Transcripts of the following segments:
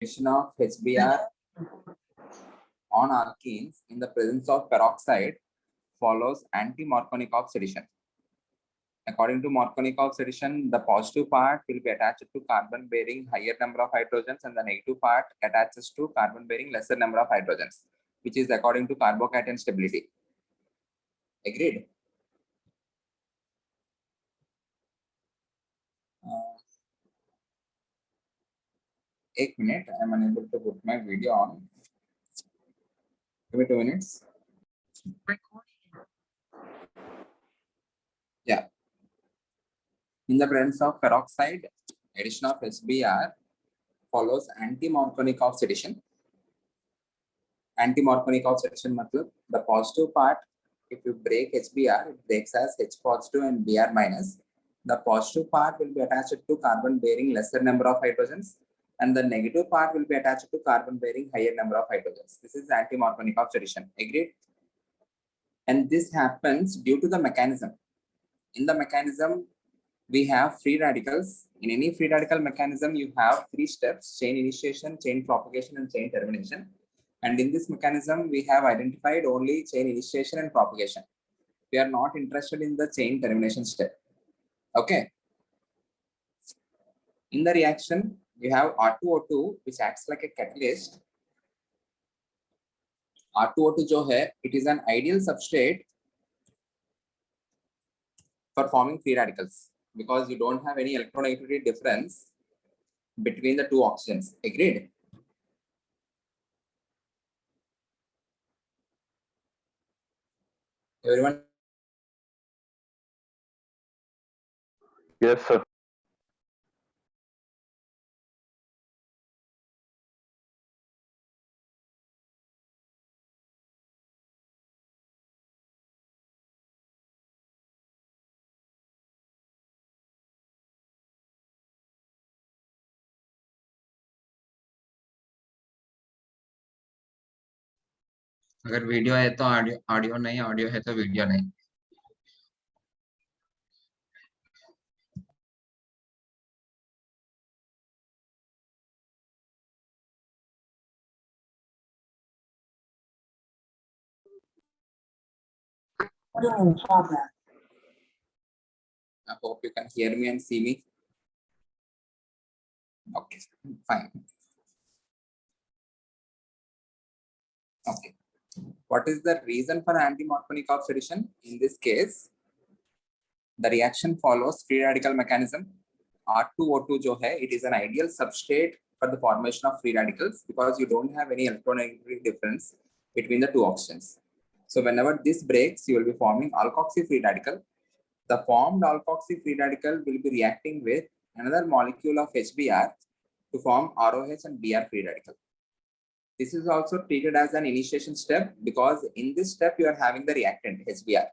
Addition of HBr on alkenes in the presence of peroxide follows anti-Markovnikov addition. According to Markovnikov addition, the positive part will be attached to carbon bearing higher number of hydrogens and the negative part attaches to carbon bearing lesser number of hydrogens, which is according to carbocation stability. Agreed? एक minute, I am unable to put my video on. Give me 2 minutes. Yeah. In the presence of peroxide, addition of HBr follows anti-Markovnikov addition. Anti-Markovnikov addition matlab the positive part, if you break HBr, it breaks as H positive and Br minus. The positive part will be attached to carbon bearing lesser number of hydrogens, and the negative part will be attached to carbon bearing higher number of hydrogens. This is anti-Markovnikov addition. Agreed? And this happens due to the mechanism. In the mechanism, we have free radicals. In any free radical mechanism, you have 3 steps: chain initiation, chain propagation, and chain termination. And in this mechanism, we have identified only chain initiation and propagation. We are not interested in the chain termination step. Okay. In the reaction, you have R2O2, which acts like a catalyst. R2O2 जो है, it is an ideal substrate for forming free radicals because you don't have any electronegativity difference between the two oxygens. Agreed? Everyone? Yes, sir. अगर video है तो audio नहीं, audio है तो video नहीं. I hope you can hear me and see me. Okay, fine. Okay. What is the reason for anti-Markovnikov addition? In this case, the reaction follows free radical mechanism. R2O2 जो है, it is an ideal substrate for the formation of free radicals because you don't have any electronegativity difference between the two oxygens. So whenever this breaks, you will be forming alkoxy free radical. The formed alkoxy free radical will be reacting with another molecule of HBr to form ROH and Br free radical. This is also treated as an initiation step because in this step you are having the reactant HBr.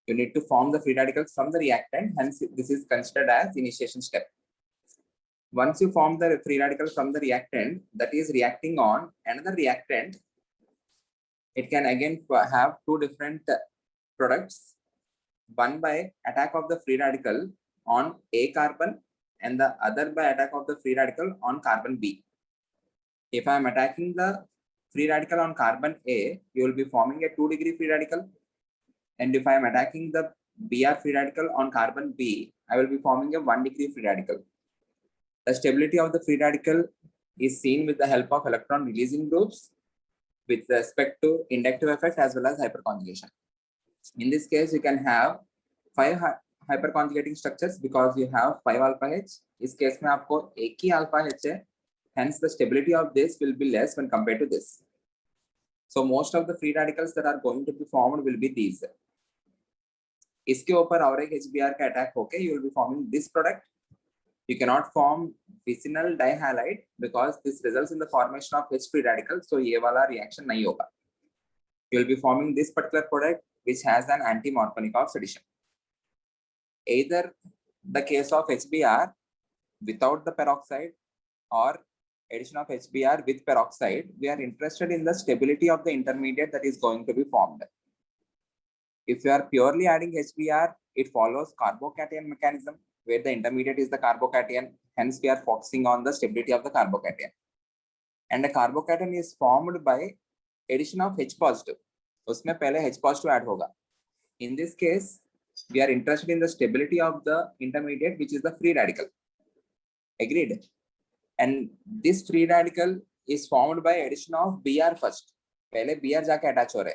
You need to form the free radicals from the reactant, hence this is considered as initiation step. Once you form the free radical from the reactant that is reacting on another reactant, it can again have 2 different products. One by attack of the free radical on A carbon and the other by attack of the free radical on carbon B. If I am attacking the free radical on carbon A, you will be forming a 2-degree free radical. And if I am attacking the Br free radical on carbon B, I will be forming a 1-degree free radical. The stability of the free radical is seen with the help of electron releasing groups with respect to inductive effect as well as hyperconjugation. In this case, you can have 5 hyperconjugating structures because you have 5 alpha H. इस case में आपको एक ही alpha H है. Hence, the stability of this will be less when compared to this. So most of the free radicals that are going to be formed will be these. इसके ऊपर और एक HBr का attack होके you will be forming this product. You cannot form vicinal dihalide because this results in the formation of H free radical. So ये वाला reaction नहीं होगा. You will be forming this particular product which has an anti-Markovnikov addition. Either the case of HBr without the peroxide or addition of HBr with peroxide, we are interested in the stability of the intermediate that is going to be formed. If you are purely adding HBr, it follows carbocation mechanism where the intermediate is the carbocation. Hence, we are focusing on the stability of the carbocation. and a carbocation is formed by addition of H positive. उसमें पहले H positive add होगा. In this case, we are interested in the stability of the intermediate, which is the free radical. Agreed. And this free radical is formed by addition of Br first. पहले Br जाके attach हो रहे.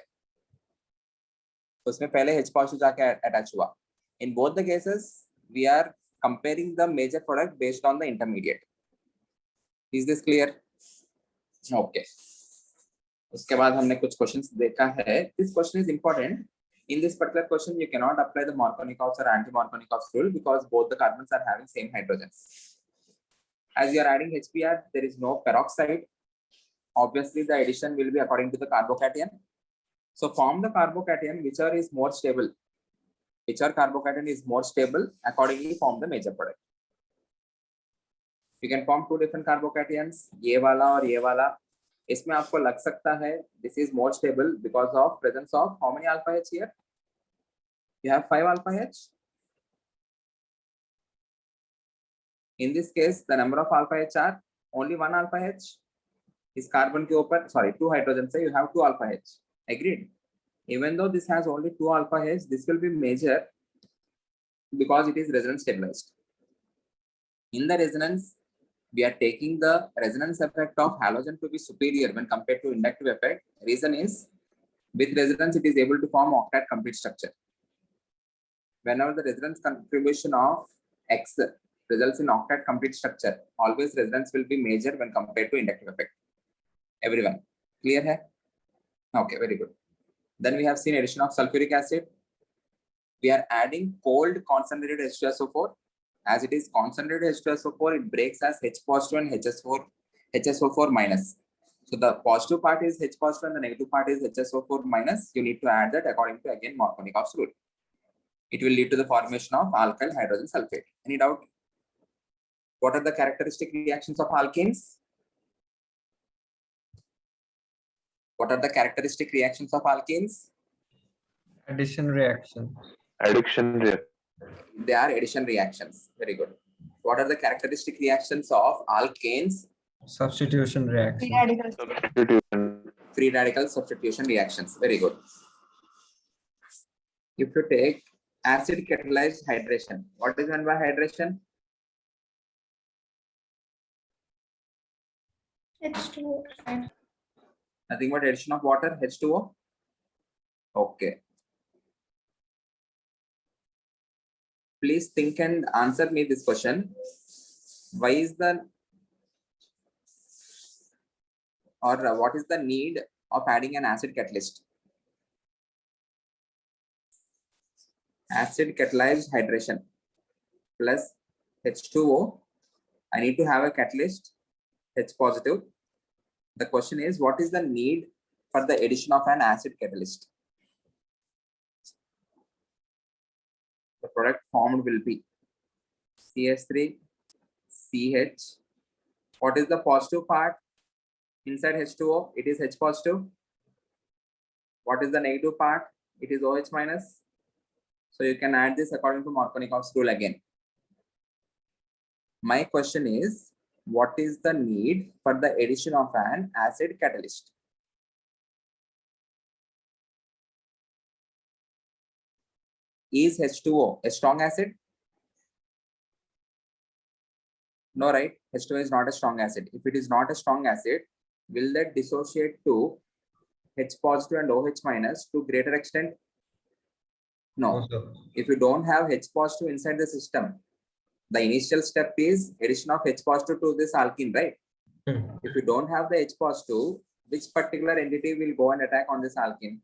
उसमें पहले H positive जाके attach हुआ. In both the cases, we are comparing the major product based on the intermediate. Is this clear? Okay. उसके बाद हमने कुछ questions देखा है. This question is important. In this particular question, you cannot apply the Markovnikov's or anti-Markovnikov's rule because both the carbons are having same hydrogens. As you are adding HBr, there is no peroxide. Obviously, the addition will be according to the carbocation. So form the carbocation whichever is more stable. Whichever carbocation is more stable, accordingly form the major product. You can form two different carbocations, ये वाला और ये वाला. इसमें आपको लग सकता है this is more stable because of presence of how many alpha H here? You have 5 alpha H. In this case, the number of alpha H are only 1 alpha H. इस carbon के ऊपर, sorry, 2 hydrogens, you have 2 alpha H. Agreed. Even though this has only 2 alpha H, this will be major because it is resonance stabilized. In the resonance, we are taking the resonance effect of halogen to be superior when compared to inductive effect. Reason is, with resonance, it is able to form octet complete structure. Whenever the resonance contribution of X results in octet complete structure, always resonance will be major when compared to inductive effect. Everyone, clear hai? Okay, very good. Then we have seen addition of sulfuric acid. We are adding cold concentrated H2SO4. As it is concentrated H2SO4, it breaks as H positive and HSO4 minus. So the positive part is H positive and the negative part is HSO4 minus. You need to add that according to again Markovnikov's rule. It will lead to the formation of alkyl hydrogen sulfate. Any doubt? What are the characteristic reactions of alkenes? What are the characteristic reactions of alkenes? Addition reaction. Addiction reaction. They are addition reactions. Very good. What are the characteristic reactions of alkanes? Substitution reaction. Substitution. Free radical substitution reactions. Very good. If you take acid catalyzed hydration, what is meant by hydration? H2O. Nothing but addition of water, H2O. Okay. Please think and answer me this question. Why is the or what is the need of adding an acid catalyst? Acid catalyzed hydration plus H2O. I need to have a catalyst, H positive. The question is, what is the need for the addition of an acid catalyst? The product formed will be CH3, CH. What is the positive part inside H2O? It is H positive. What is the negative part? It is OH minus. So you can add this according to Markovnikov's rule again. My question is, what is the need for the addition of an acid catalyst? Is H2O a strong acid? No, right? H2O is not a strong acid. If it is not a strong acid, will that dissociate to H positive and OH minus to greater extent? No. Also, If you don't have H positive inside the system, the initial step is addition of H positive to this alkene, right? If you don't have the H positive, which particular entity will go and attack on this alkene?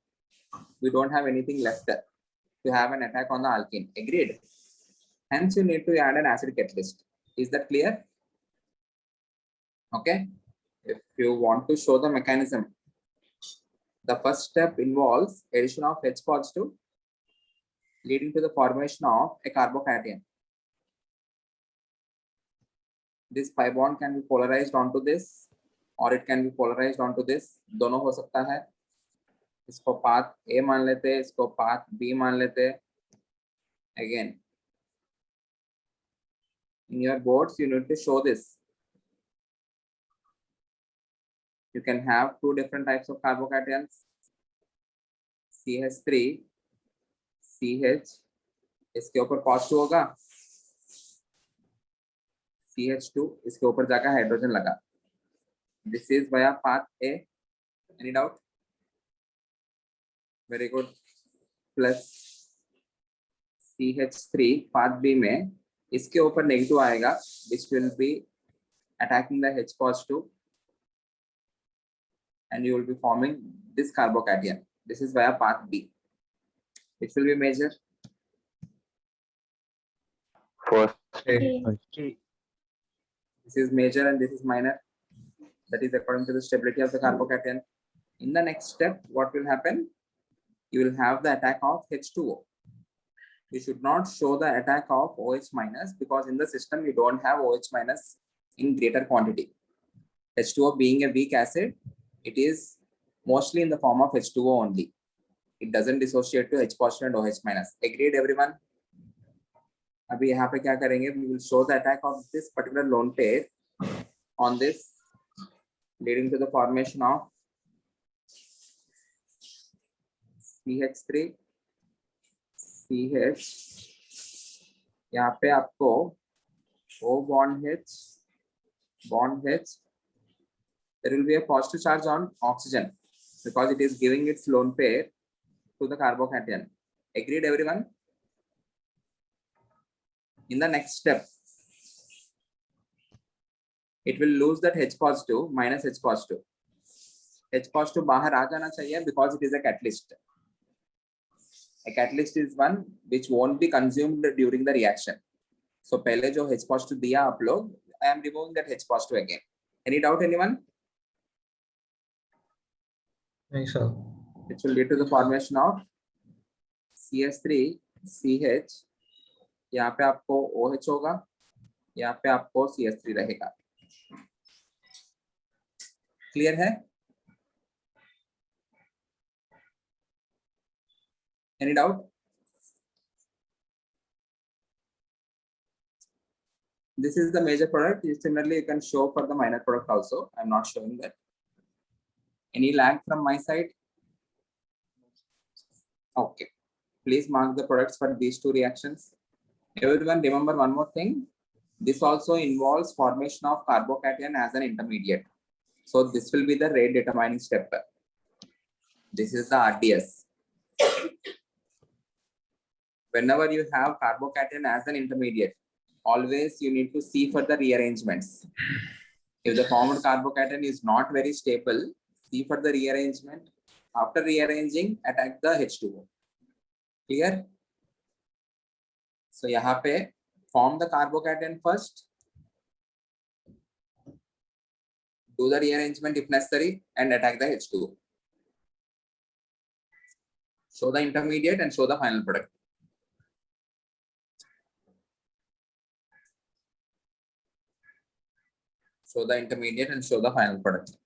We don't have anything left to have an attack on the alkene. Agreed? Hence, you need to add an acid catalyst. Is that clear? Okay. If you want to show the mechanism, the first step involves addition of H positive, leading to the formation of a carbocation. This pi bond can be polarized onto this, or it can be polarized onto this. दोनों हो सकता है. इसको path A मान लेते हैं, इसको path B मान लेते हैं. Again, in your boards, you need to show this. you can have two different types of carbocations, CH3 CH, इसके ऊपर पॉजिटिव होगा, CH2 इसके ऊपर जाकर हाइड्रोजन लगा. This is via path A. Any doubt? Very good. Plus CH3 path B में इसके ऊपर नेगेटिव आएगा, which will be attacking the H positive, and you will be forming this carbocation. This is via path B. Which will be major? First. This is major and this is minor. That is according to the stability of the carbocation. In the next step, what will happen? You will have the attack of H2O. You should not show the attack of OH minus because in the system you don't have OH minus in greater quantity. H2O being a weak acid, it is mostly in the form of H2O only. It doesn't dissociate to H positive and OH minus. Agreed, everyone? अभी यहाँ पे क्या करेंगे? We will show the attack of this particular lone pair on this, leading to the formation of CH3 CH. यहाँ पे आपको O bond H, there will be a positive charge on oxygen because it is giving its lone pair to the carbocation. Agreed, everyone? In the next step, it will lose that H positive minus H positive. H positive बाहर आ जाना चाहिए because it is a catalyst. A catalyst is one which won't be consumed during the reaction. So पहले जो H positive दिया आप लोग, I am removing that H positive again. Any doubt, anyone? नहीं sir. It will lead to the formation of CH3 CH. यहाँ पे आपको OH होगा, यहाँ पे आपको CH3 रहेगा. क्लियर है? Any doubt? This is the major product. Similarly, you can show for the minor product also. I'm not showing that. Any lag from my side? Okay. Please mark the products for these two reactions. Everyone remember one more thing. This also involves formation of carbocation as an intermediate. So this will be the rate determining step. This is the RDS. Whenever you have carbocation as an intermediate, always you need to see for the rearrangements. If the formed carbocation is not very stable, see for the rearrangement. After rearranging, attack the H2O. Clear? So यहाँ पे form the carbocation first, do the rearrangement if necessary, and attack the H2O. Show the intermediate and show the final product. Show the intermediate and show the final product.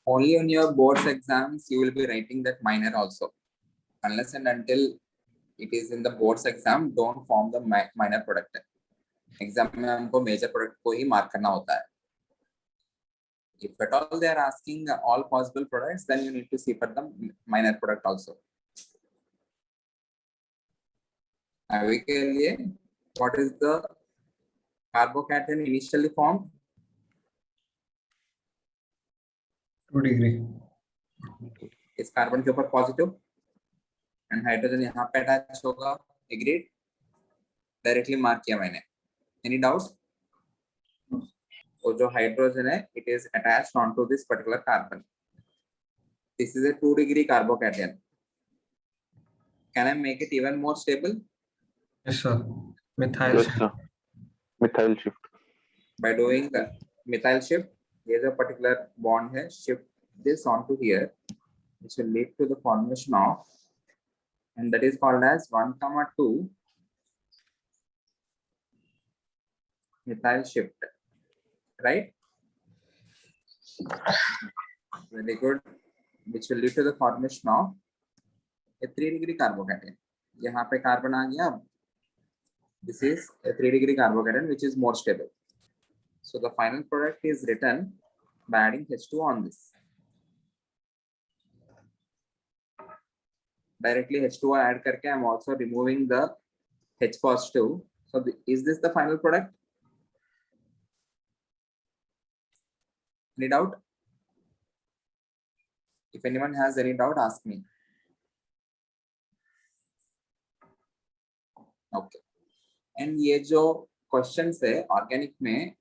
Only on your boards exams, you will be writing that minor also. Unless and until it is in the boards exam, don't form the minor product. Exam में हमको major product को ही mark करना होता है. If at all they are asking all possible products, then you need to see for the minor product also. अभी के लिए, what is the carbocation initially formed? 2 degree. इस कार्बन के ऊपर पॉजिटिव एंड हाइड्रोजन यहाँ पे अटैच होगा, Agreed? Directly mark किया मैंने. Any doubt? और जो हाइड्रोजन है, it is attached onto this particular carbon. This is a 2-degree carbocation. Can I make it even more stable? Yes, sir. Methyl Yes, shift. sir. Methyl shift. By doing the methyl shift, here a particular bond है, shift this onto here, which will lead to the formation of, and that is called as 1,2 methyl shift, right? Very good. Which will lead to the formation of a 3-degree carbocation. यहाँ पे carbon आ गया. This is a 3-degree carbocation which is more stable. So the final product is written by adding H2 on this. Directly H2 add करके I'm also removing the H positive. So is this the final product? Any doubt? If anyone has any doubt, ask me. Okay. And ये जो questions है organic में,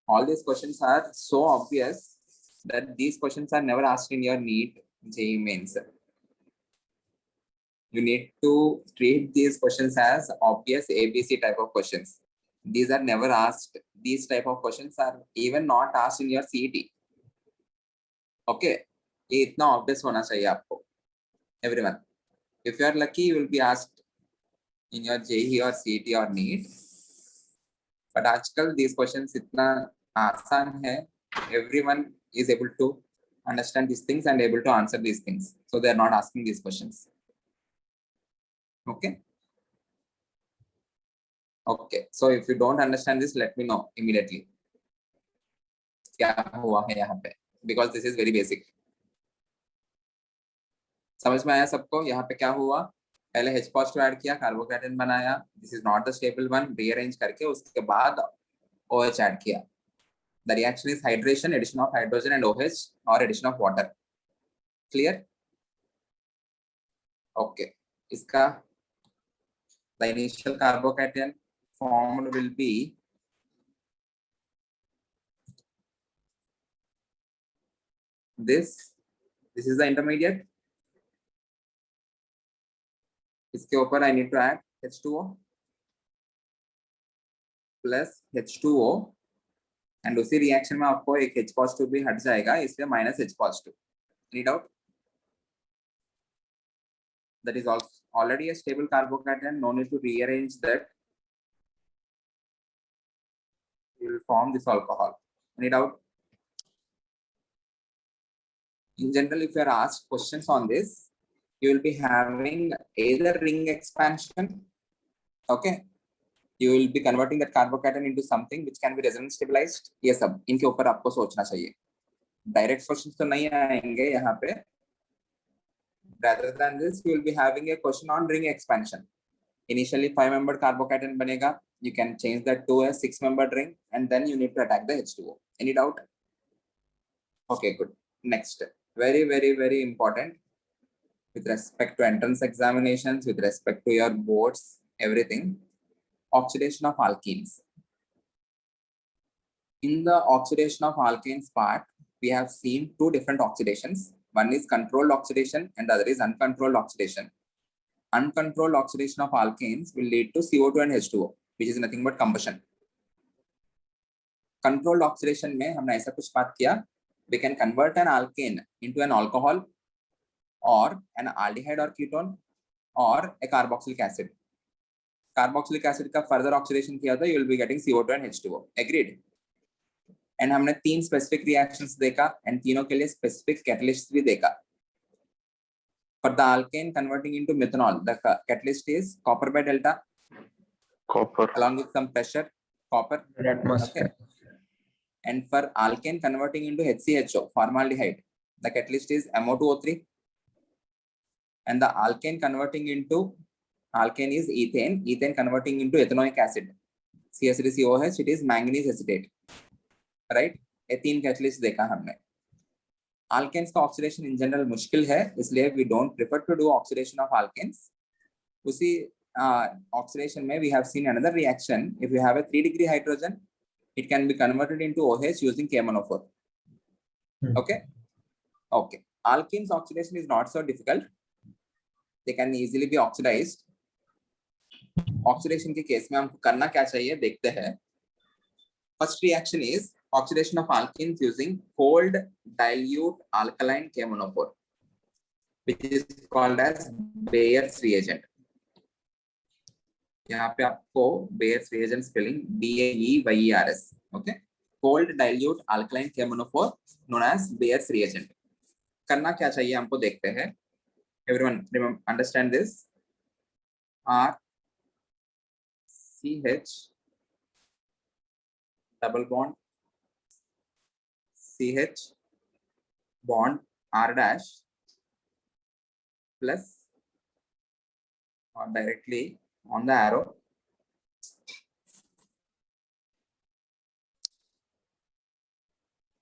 all these questions are so obvious that these questions are never asked in your NEET JEE mains. You need to treat these questions as obvious ABC type of questions. These are never asked. These type of questions are even not asked in your CET. Okay, ये इतना obvious होना चाहिए आपको. Everyone, if you are lucky, you will be asked in your JEE or CET or NEET. But आजकल these questions इतना आसान है. Everyone is able to understand these things and able to answer these things. So they are not asking these questions. Okay. Okay. So if you don't understand this, let me know immediately. क्या हुआ है यहाँ पे? Because this is very basic. समझ में आया सबको? यहाँ पे क्या हुआ? पहले H positive ऐड किया, कार्बोकेटन बनाया. This is not the stable one. Rearrange करके उसके बाद OH ऐड किया. The reaction is hydration, addition of hydrogen and OH, or addition of water. Clear? Okay. इसका the initial carbocation formed will be this. This is the intermediate. इसके ऊपर I need to add H2O plus H2O, and उसी reaction में आपको एक H positive भी हट जाएगा, इसलिए minus H positive. Any doubt? That is also already a stable carbocation. No need to rearrange that. You will form this alcohol. Any doubt? In general, if you are asked questions on this, you will be having either ring expansion. Okay. You will be converting that carbocation into something which can be resonance stabilized. ये सब इनके ऊपर आपको सोचना चाहिए. Direct questions तो नहीं आएंगे यहाँ पे. Rather than this, you will be having a question on ring expansion. Initially 5-membered carbocation banega. You can change that to a 6-membered ring, and then you need to attack the H2O. Any doubt? Okay, good. Next, very, very, very important with respect to entrance examinations, with respect to your boards, everything. Oxidation of alkenes. In the oxidation of alkanes part, we have seen 2 different oxidations. One is controlled oxidation and the other is uncontrolled oxidation. Uncontrolled oxidation of alkanes will lead to CO2 and H2O, which is nothing but combustion. Controlled oxidation में हमने ऐसा कुछ बात किया. We can convert an alkane into an alcohol or an aldehyde or ketone or a carboxylic acid. Carboxylic acid का further oxidation किया था, you will be getting CO2 and H2O. Agreed? And हमने 3 specific reactions देखा and तीनों के लिए specific catalysts भी देखा. For the alkane converting into methanol, the catalyst is copper by delta. Copper. Along with some pressure, copper. Atmosphere. Okay. And for alkane converting into HCHO, formaldehyde, the catalyst is MO2O3. And the alkane converting into, alkane is ethane, ethane converting into ethanoic acid. CH3COH, it is manganese acetate. Right? ये 3 catalysts देखा हमने. Alkanes का oxidation in general मुश्किल है, इसलिए we don't prefer to do oxidation of alkanes. उसी oxidation may we have seen another reaction. If you have a 3-degree hydrogen, it can be converted into OH using KMnO4. Okay. Okay. Alkenes oxidation is not so difficult. They can easily be oxidized. Oxidation के case में हमको करना क्या चाहिए देखते हैं. First reaction is oxidation of alkenes using cold dilute alkaline KMnO4, which is called as Bayer's reagent. यहाँ पे आपको Bayer's reagent spelling BAEYERS. Okay. Cold dilute alkaline KMnO4 known as Bayer's reagent. करना क्या चाहिए हमको देखते हैं. Everyone remember, understand this. RCH double bond CH bond R dash plus or directly on the arrow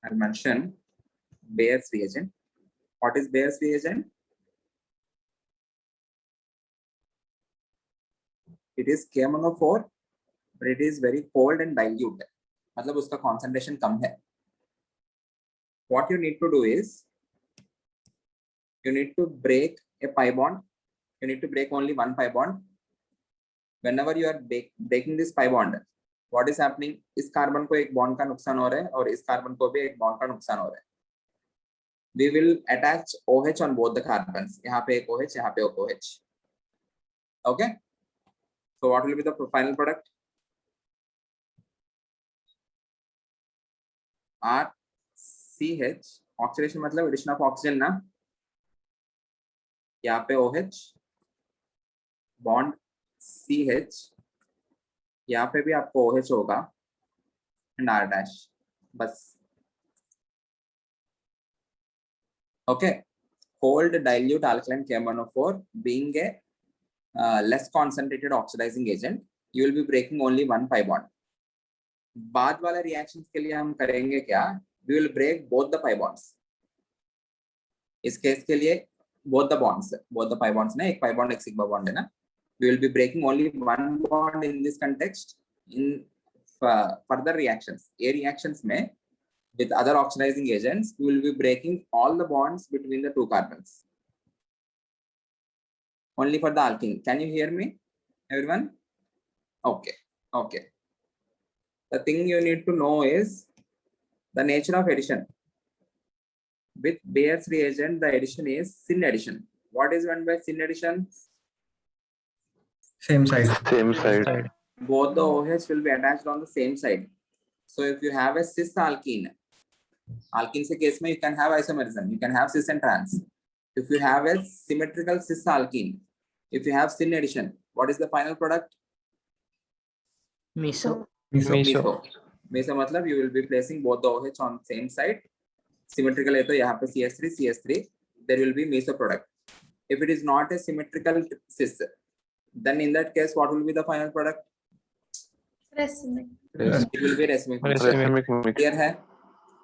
I'll mention Bayer's reagent. What is Bayer's reagent? It is KMnO4, but it is very cold and dilute. मतलब उसका concentration कम है. What you need to do is you need to break a pi bond. You need to break only one pi bond. Whenever you are breaking this pi bond, what is happening? इस carbon को एक bond का नुकसान हो रहा है और इस कार्बन को भी एक बॉन्ड का नुकसान हो रहा है. We will attach OH on both the carbons. यहाँ पे एक OH, यहाँ पे एक OH. Okay. So what will be the final product? RCH oxidation मतलब addition of oxygen ना. यहाँ पे OH bond CH, यहाँ पे भी आपको OH होगा and R dash बस. Okay. Cold dilute alkaline KMnO4 being a less concentrated oxidizing agent, you will be breaking only one pi bond. बाद वाले reactions के लिए हम करेंगे क्या? We will break both the pi bonds. इस केस के लिए both the pi bonds ना, एक pi bond एक sigma bond है ना. We will be breaking only one bond in this context. In further reactions, A reactions में with other oxidizing agents, we will be breaking all the bonds between the two carbons. Only for the alkene. Can you hear me, everyone? Okay. Okay. The thing you need to know is the nature of addition. With Bayer's reagent, the addition is syn addition. What is meant by syn addition? Same side. Same side. Both the OH will be attached on the same side. So if you have a cis alkene, alkene se case mein you can have isomerism, you can have cis and trans. If you have a symmetrical cis alkene, if you have syn addition, what is the final product? Meso. Meso मतलब you will be placing both the OH on same side. Symmetrical है तो यहाँ पे CH3, there will be meso product. If it is not a symmetrical cis, then in that case, what will be the final product? Racemic. It will be racemic. Racemic mix. Clear है?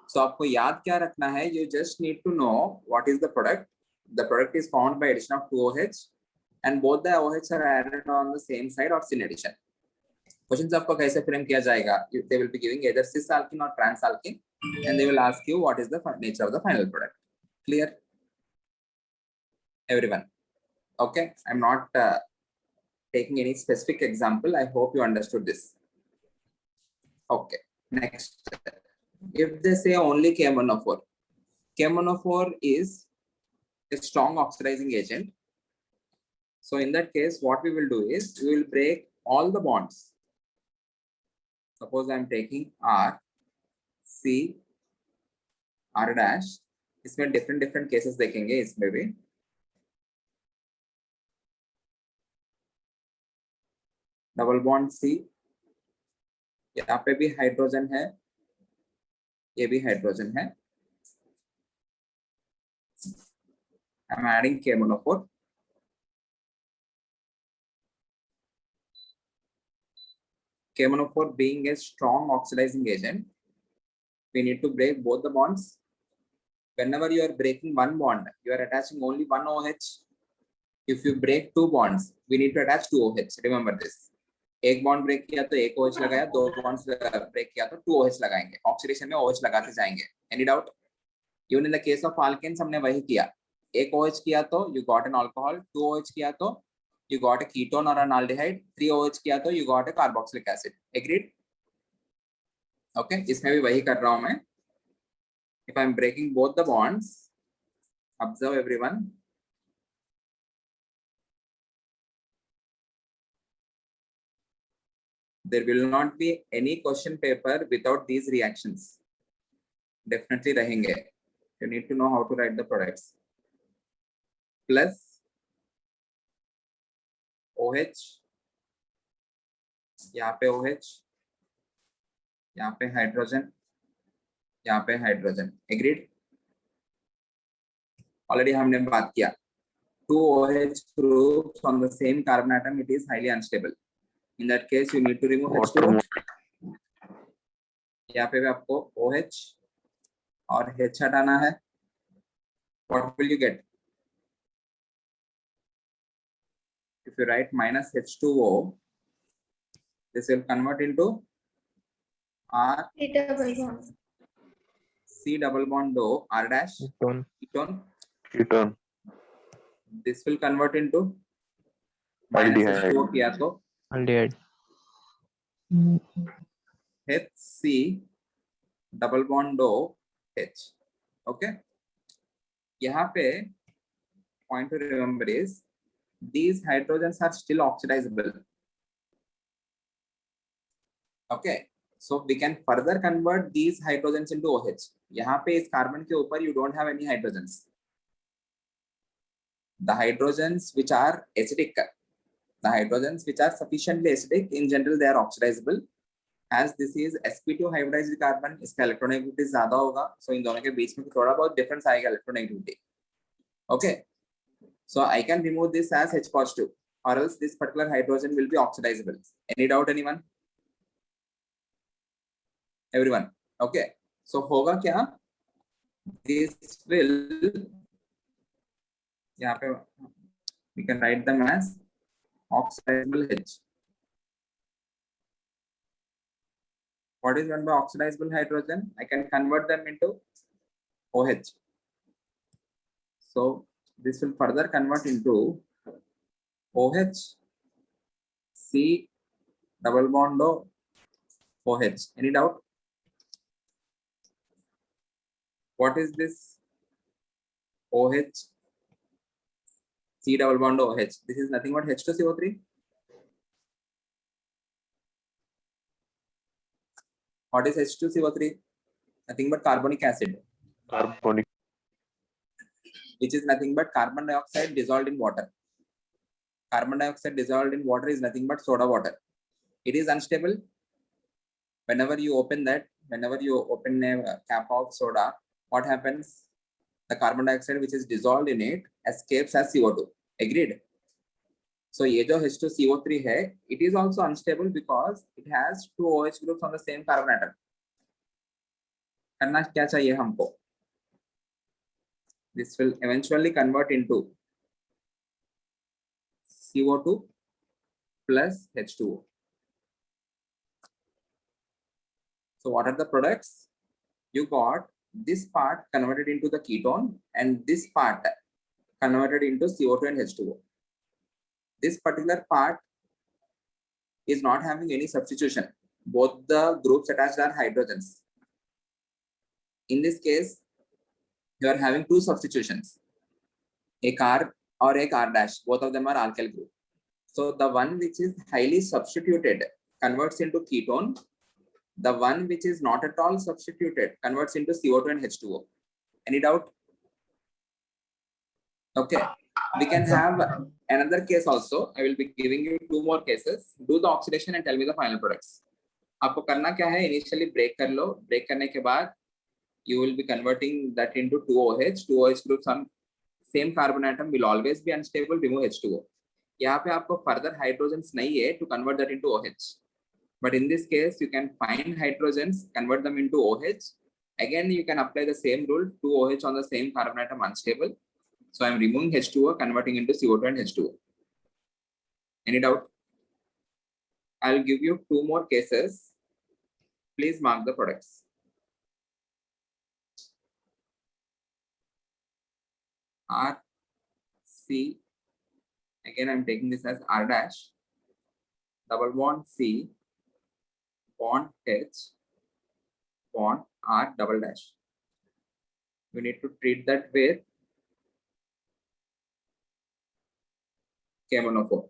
So आपको याद क्या रखना है? You just need to know what is the product. The product is found by addition of two OH, and both the OH are added on the same side or syn addition. Questions आपको कैसे frame किया जाएगा? They will be giving either cis alkene or trans alkene, and they will ask you what is the nature of the final product. Clear? Everyone. Okay. I'm not taking any specific example. I hope you understood this. Okay. Next. If they say only KMnO4, KMnO4 is a strong oxidizing agent. So in that case, what we will do is we will break all the bonds. Suppose I'm taking R, C, R dash. इसमें different cases देखेंगे इसमें भी. Double bond C. यहाँ पे भी hydrogen है, ये भी हाइड्रोजन है. I'm adding KMnO4. KMnO4 being a strong oxidizing agent, we need to break both the bonds. Whenever you are breaking one bond, you are attaching only one OH. if you break two bonds, we need to attach two OH. Remember this. एक bond break किया तो एक OH लगाया, दो bonds break किया तो two OH लगाएंगे. Oxidation में OH लगाते जाएंगे. Any doubt? Even in the case of alkanes हमने वही किया. एक OH किया तो you got an alcohol, two OH किया तो you got a ketone or an aldehyde, three OH किया तो you got a carboxylic acid. Agreed? Okay, इसमें भी वही कर रहा हूं मैं. If I am breaking both the bonds, observe everyone. There will not be any question paper without these reactions. Definitely रहेंगे. You need to know how to write the products. Plus OH, यहाँ पे OH, यहाँ पे hydrogen, यहाँ पे hydrogen. Agreed? Already हमने बात किया. Two OH groups on the same carbon atom, it is highly unstable. In that case, you need to remove H2O. यहाँ पे भी आपको OH और H हटाना है. What will you get? If you write minus H2O, this will convert into R C double bond. C double bond O R dash Ketone. ketone. Ketone. This will convert into minus Aldehyde. H2O किया तो Aldehyde. HC double bond O H. Okay. यहाँ पे point to remember is these hydrogens are still oxidizable. Okay. So we can further convert these hydrogens into OH. यहाँ पे इस carbon के ऊपर you don't have any hydrogens. The hydrogens which are acidic, the hydrogens which are sufficiently acidic, in general they are oxidizable. As this is sp2 hybridized carbon, इसका electronegativity ज़्यादा होगा, so इन दोनों के बीच में थोड़ा बहुत difference आएगा electronegativity. Okay, so I can remove this as H positive, or else this particular hydrogen will be oxidizable. Any doubt, anyone? Everyone? Okay, so होगा क्या? This will, यहाँ पे we can write them as oxidizable H. What is meant by oxidizable hydrogen? I can convert them into OH. So this will further convert into OH, C double bond O, OH. Any doubt? What is this OH, C double bond OH? This is nothing but H2CO3. What is H2CO3? Nothing but carbonic acid, Carbonic. which is nothing but carbon dioxide dissolved in water. Carbon dioxide dissolved in water is nothing but soda water. It is unstable. Whenever you open that, whenever you open a cap of soda, what happens? The carbon dioxide which is dissolved in it escapes as CO2. Agreed? So ये जो H2CO3 है, it is also unstable because it has two OH groups on the same carbon atom. करना क्या चाहिए हमको? This will eventually convert into CO2 plus H2O. So what are the products? You got this part converted into the ketone and this part converted into CO2 and H2O. This particular part is not having any substitution. Both the groups attached are hydrogens. In this case, you are having two substitutions, a R or a R dash. Both of them are alkyl group. So the one which is highly substituted converts into ketone. The one which is not at all substituted converts into CO2 and H2O. Any doubt? Okay, we can have another case also. I will be giving you two more cases. Do the oxidation and tell me the final products. आपको करना क्या है? Initially break कर लो. Break करने के बाद you will be converting that into 2OH. 2OH groups on same carbon atom will always be unstable. Remove H2O. यहाँ पे आपको further hydrogens नहीं है to convert that into OH. But in this case, you can find hydrogens, convert them into OH. Again, you can apply the same rule, 2OH on the same carbon atom unstable. So I'm removing H2O, converting into CO2 and H2O. Any doubt? I'll give you two more cases. Please mark the products. R, C, again I'm taking this as R dash, double bond C, bond H, bond R double dash. You need to treat that with K-monopore.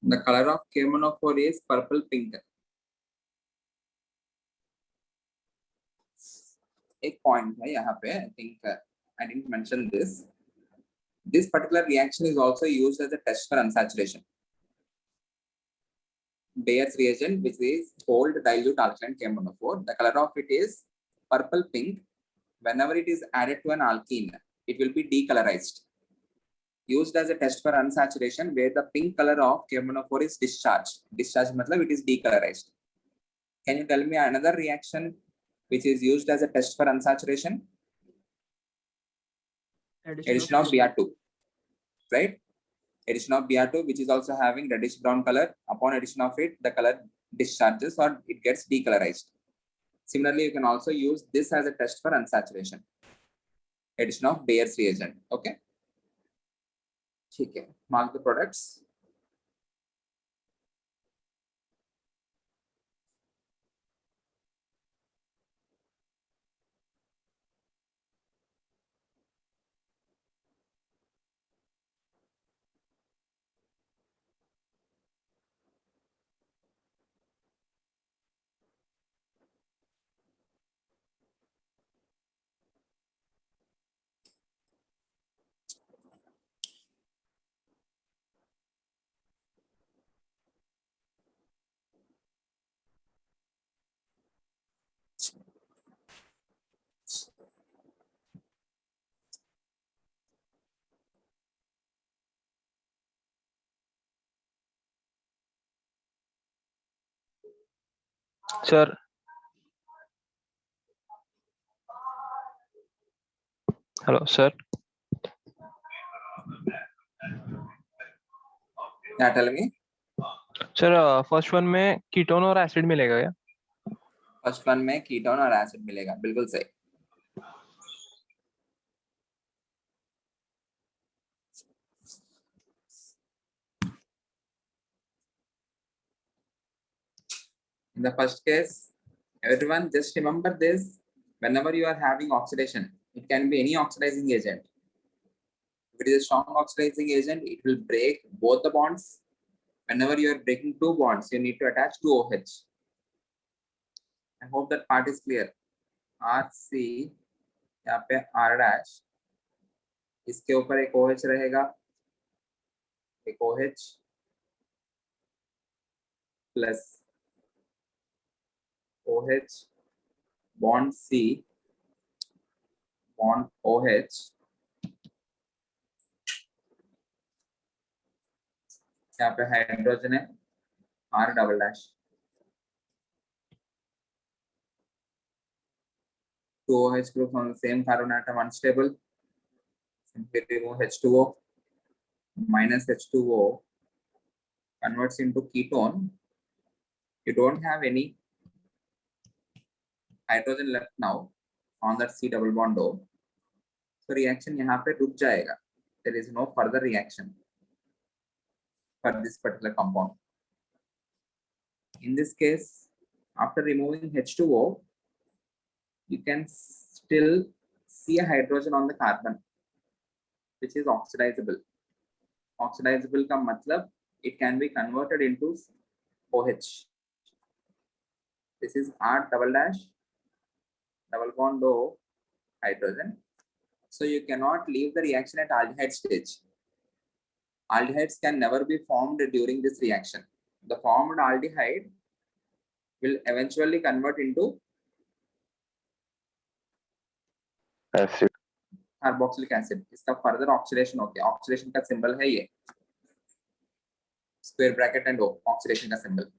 The color of K-monopore is purple pink. एक point है यहाँ पे, I think I didn't mention this. This particular reaction is also used as a test for unsaturation. Bayer's reagent, which is cold dilute alkaline K-monopore, the color of it is purple pink. Whenever it is added to an alkene, it will be decolorized. Used as a test for unsaturation, where the pink color of K-monopore is discharged. Discharged means it is decolorized. Can you tell me another reaction which is used as a test for unsaturation? Addition of Br2, right? Addition of Br2, which is also having reddish brown color. Upon addition of it, the color discharges or it gets decolorized. Similarly, you can also use this as a test for unsaturation. Addition of Bayer's reagent. Okay. Okay. Mark the products. Sir. Hello, sir. Yeah, tell me. Sir, first one में ketone और acid मिलेगा क्या? First one में ketone और acid मिलेगा, बिल्कुल सही. In the first case, everyone just remember this. Whenever you are having oxidation, it can be any oxidizing agent. If it is a strong oxidizing agent, it will break both the bonds. Whenever you are breaking two bonds, you need to attach two OH. I hope that part is clear. RC, यहाँ पे R dash, इसके ऊपर एक OH रहेगा, एक OH plus OH bond C bond OH, यहाँ पे hydrogen है R double dash, two OH groups on the same carbon atom unstable. Simply remove H2O. Minus H2O converts into ketone. You don't have any hydrogen left now on that C double bond O. So reaction यहाँ पे रुक जाएगा. There is no further reaction for this particular compound. In this case, after removing H2O, you can still see a hydrogen on the carbon, which is oxidizable. Oxidizable का मतलब it can be converted into OH. This is R double dash double bond O hydrogen. So you cannot leave the reaction at aldehyde stage. Aldehydes can never be formed during this reaction. The formed aldehyde will eventually convert into acid. Carboxylic acid. इसका further oxidation होता है. Oxidation का symbol है ये square bracket and O, oxidation का symbol.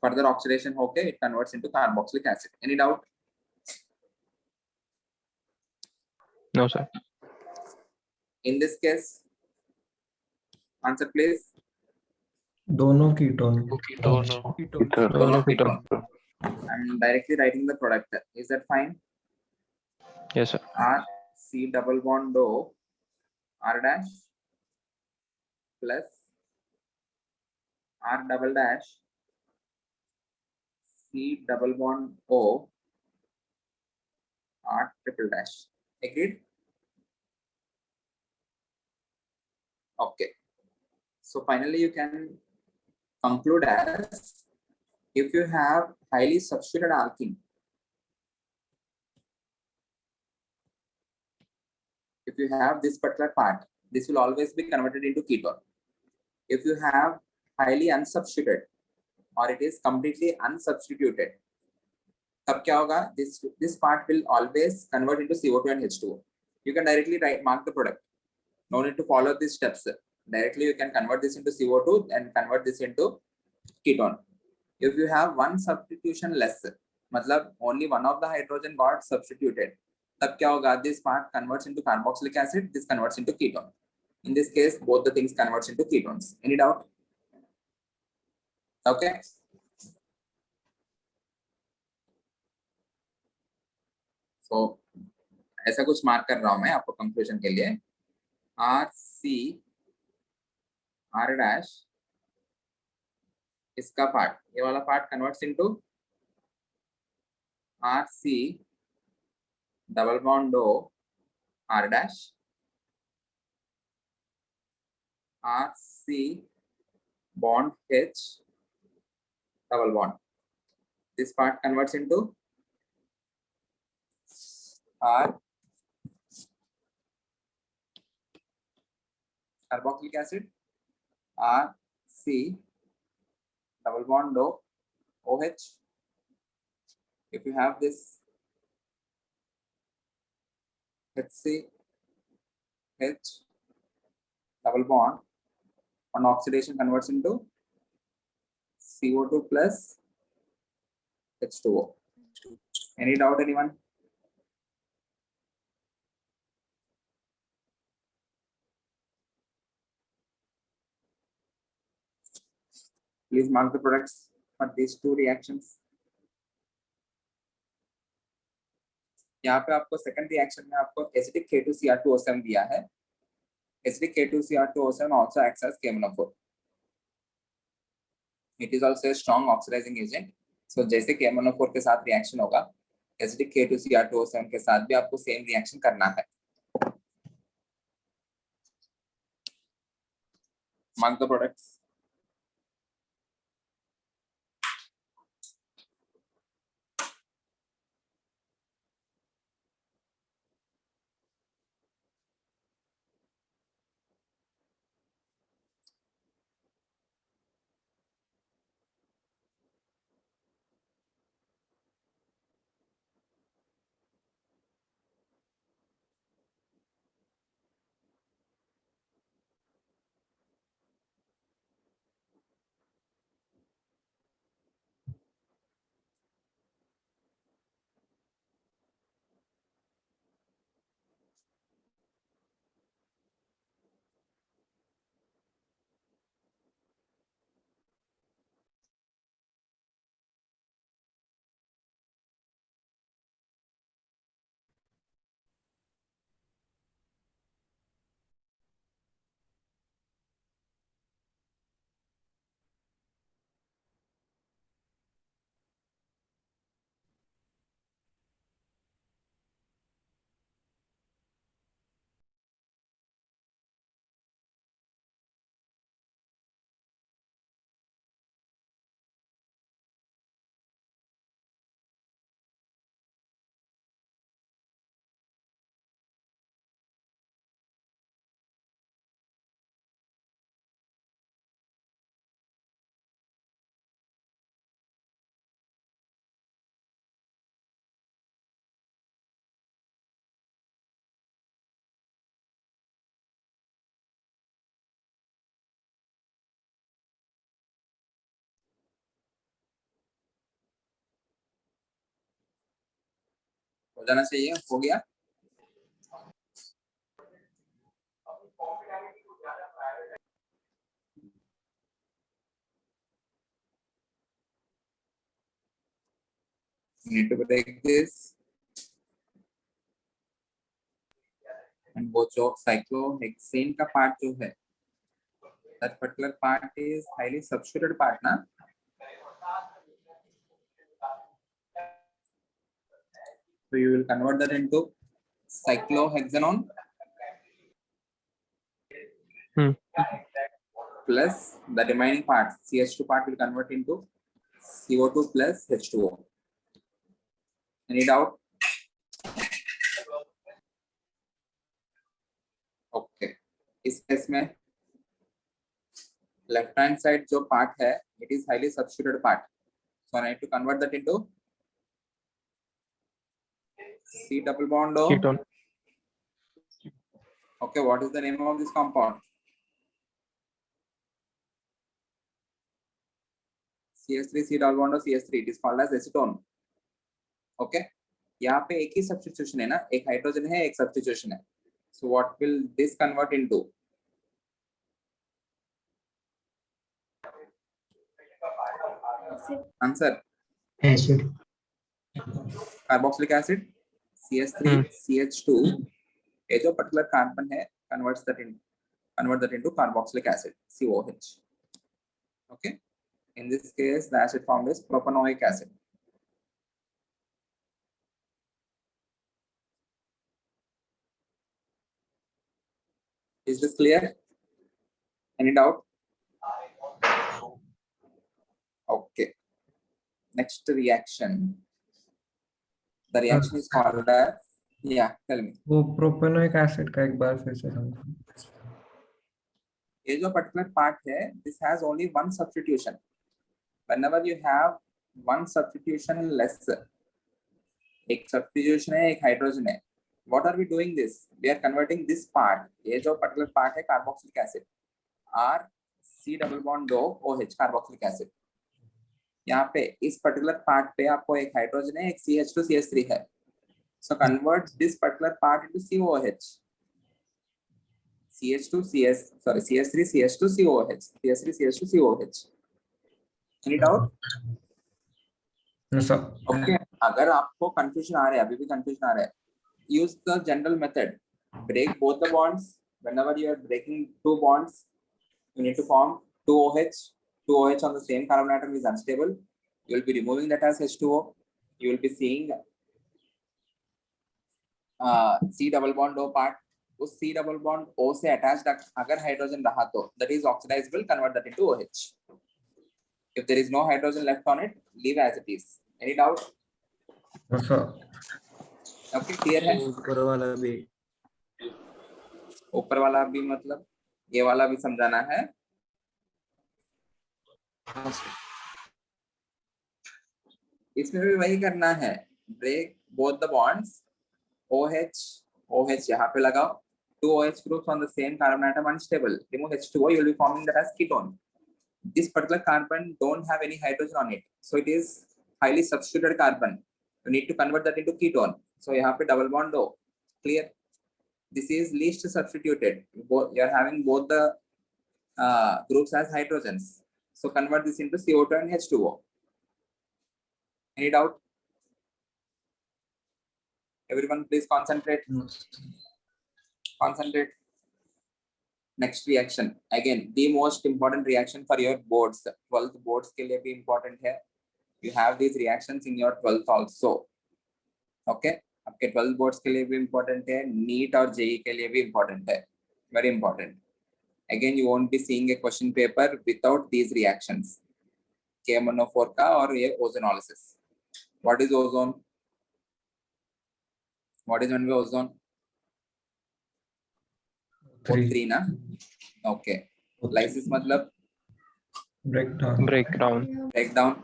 Further oxidation होके it converts into carboxylic acid. Any doubt? No, sir. In this case, answer please. दोनों ketone दोनों ketone. I'm directly writing the product. Is that fine? Yes, sir. R C double bond O R dash plus R double dash C double bond O R triple dash. Agreed? Okay. So finally you can conclude as if you have highly substituted alkene, if you have this particular part, this will always be converted into ketone. If you have highly unsubstituted or it is completely unsubstituted, तब क्या होगा? This part will always convert into CO2 and H2O. You can directly mark the product. No need to follow these steps. Directly you can convert this into CO2 and convert this into ketone. If you have one substitution less, मतलब only one of the hydrogen got substituted, तब क्या होगा? This part converts into carboxylic acid, this converts into ketone. In this case, both the things converts into ketones. Any doubt? Okay. So ऐसा कुछ mark कर रहा हूं मैं आपको कंक्लूजन के लिए. R C R dash इसका पार्ट, ये वाला part converts into R C double bond O R dash R C bond H double bond. This part converts into R carboxylic acid R C double bond O OH. If you have this HC H double bond on oxidation converts into CO2 plus H2O. Any doubt, anyone? Please mark the products for these two reactions. यहाँ पे आपको second reaction में आपको acidic K2Cr2O7 दिया है. Acidic K2Cr2O7 also acts as KMnO4. It is also a strong oxidizing agent. So जैसे KMnO4 के साथ रिएक्शन होगा, एसिडिक K2Cr2O7 के साथ भी आपको सेम रिएक्शन करना है. Mark the products. हो जाना चाहिए, हो गया। Need to break this. And वो जो cyclohexane का part जो है, that particular part is highly substituted part ना? So you will convert that into cyclohexanone plus the remaining parts, CH2 part will convert into CO2 plus H2O. Any doubt? Okay. इस case में left hand side जो part है, it is highly substituted part. So I need to convert that into C double bond O. Ketone. Okay, what is the name of this compound? CH3 C double bond O CH3. It is called as acetone. Okay. यहाँ पे एक ही substitution है ना, एक hydrogen है, एक substitution है. So what will this convert into? Answer. Acid. Carboxylic acid, CH3, CH2. ये जो particular carbon है, convert that into carboxylic acid, COH. Okay. In this case, the acid form is propanoic acid. Is this clear? Any doubt? Okay. Next reaction. The reaction is called as, yeah, tell me. वो propanoic acid का एक बार फिर से समझो। ये जो particular part है, this has only one substitution. Whenever you have one substitution less, एक substitution है, एक hydrogen है. What are we doing this? We are converting this part. ये जो particular part है carboxylic acid, R C double bond O OH carboxylic acid. यहाँ पे इस particular part पे आपको एक hydrogen है, एक CH2 CH3 है. So convert this particular part into COOH. CH3 CH2 COOH. CH3 CH2 COOH. Any doubt? Sir Okay. अगर आपको confusion आ रहा है, अभी भी confusion आ रहा है, use the general method. Break both the bonds. Whenever you are breaking two bonds, you need to form 2OH. 2OH on the same carbon atom is unstable. You will be removing that as H2O. You will be seeing C double bond O part. उस C double bond O से attached अगर hydrogen रहा तो that is oxidizable, convert that into OH. If there is no hydrogen left on it, leave as it is. Any doubt? Sir Okay, clear है? ऊपर वाला भी मतलब ये वाला भी समझाना है. इसमें भी वही करना है. Break both the bonds. OH यहाँ पे लगाओ. 2 OH groups on the same carbon atom unstable. Remove H2O, you will be forming that as ketone. This particular carbon don't have any hydrogen on it, so it is highly substituted carbon. You need to convert that into ketone. So यहाँ पे double bond O. Clear? This is least substituted. You are having both the groups as hydrogens. So convert this into CO2 and H2O. Any doubt? Everyone, please concentrate. Concentrate. Next reaction. Again, the most important reaction for your boards. 12th boards के लिए भी important है. You have these reactions in your 12th also. Okay. आपके 12th boards के लिए भी important है. NEET और JEE के लिए भी important है. Very important. Again, you won't be seeing a question paper without these reactions. KMNO4 का और ये ozonolysis. What is ozone? What is one way ozone? O3 ना? Okay. Lysis मतलब breakdown.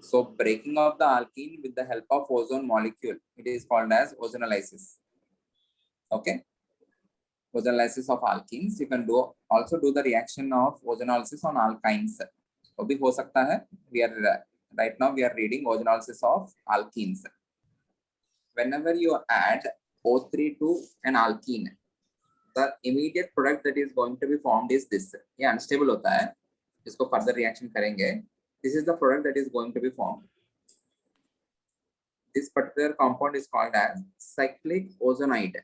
So breaking of the alkene with the help of ozone molecule, it is called as ozonolysis. Okay. Ozonolysis of alkenes. You can also do the reaction of ozonolysis on alkynes. वो भी हो सकता है. We are right now we are reading ozonolysis of alkenes. whenever you add O3 to an alkene, the immediate product that is going to be formed is this. ये unstable होता है, इसको further reaction करेंगे. This is the product that is going to be formed. This particular compound is called as cyclic ozonide.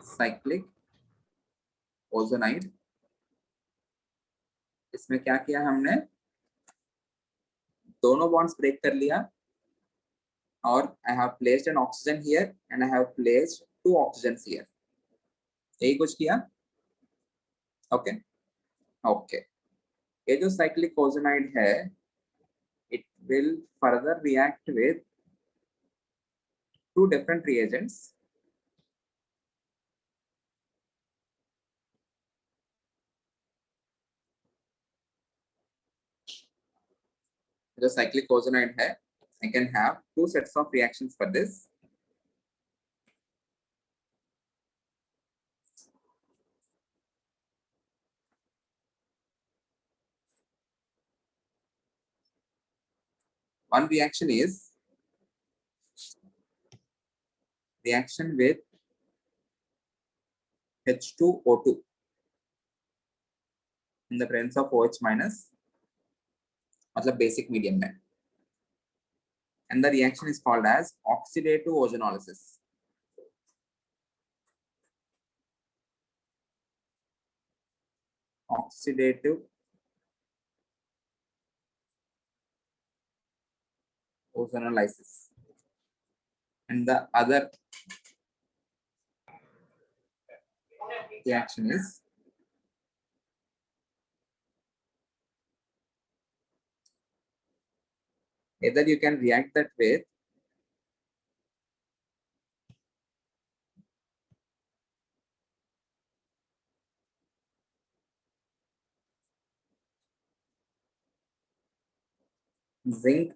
Cyclic ozonide. इसमें क्या किया हमने, दोनों bonds break कर लिया, और I have placed an oxygen here and I have placed 2 oxygens here. यही कुछ किया. Okay okay. ये जो cyclic ozonide है, it will further react with 2 different reagents. जो cyclic ozonide है, I can have 2 sets of reactions for this. One reaction is reaction with H2O2 in the presence of OH minus, मतलब basic medium में. And the reaction is called as oxidative ozonolysis. Oxidative ozonolysis. And the other reaction is either you can react that with zinc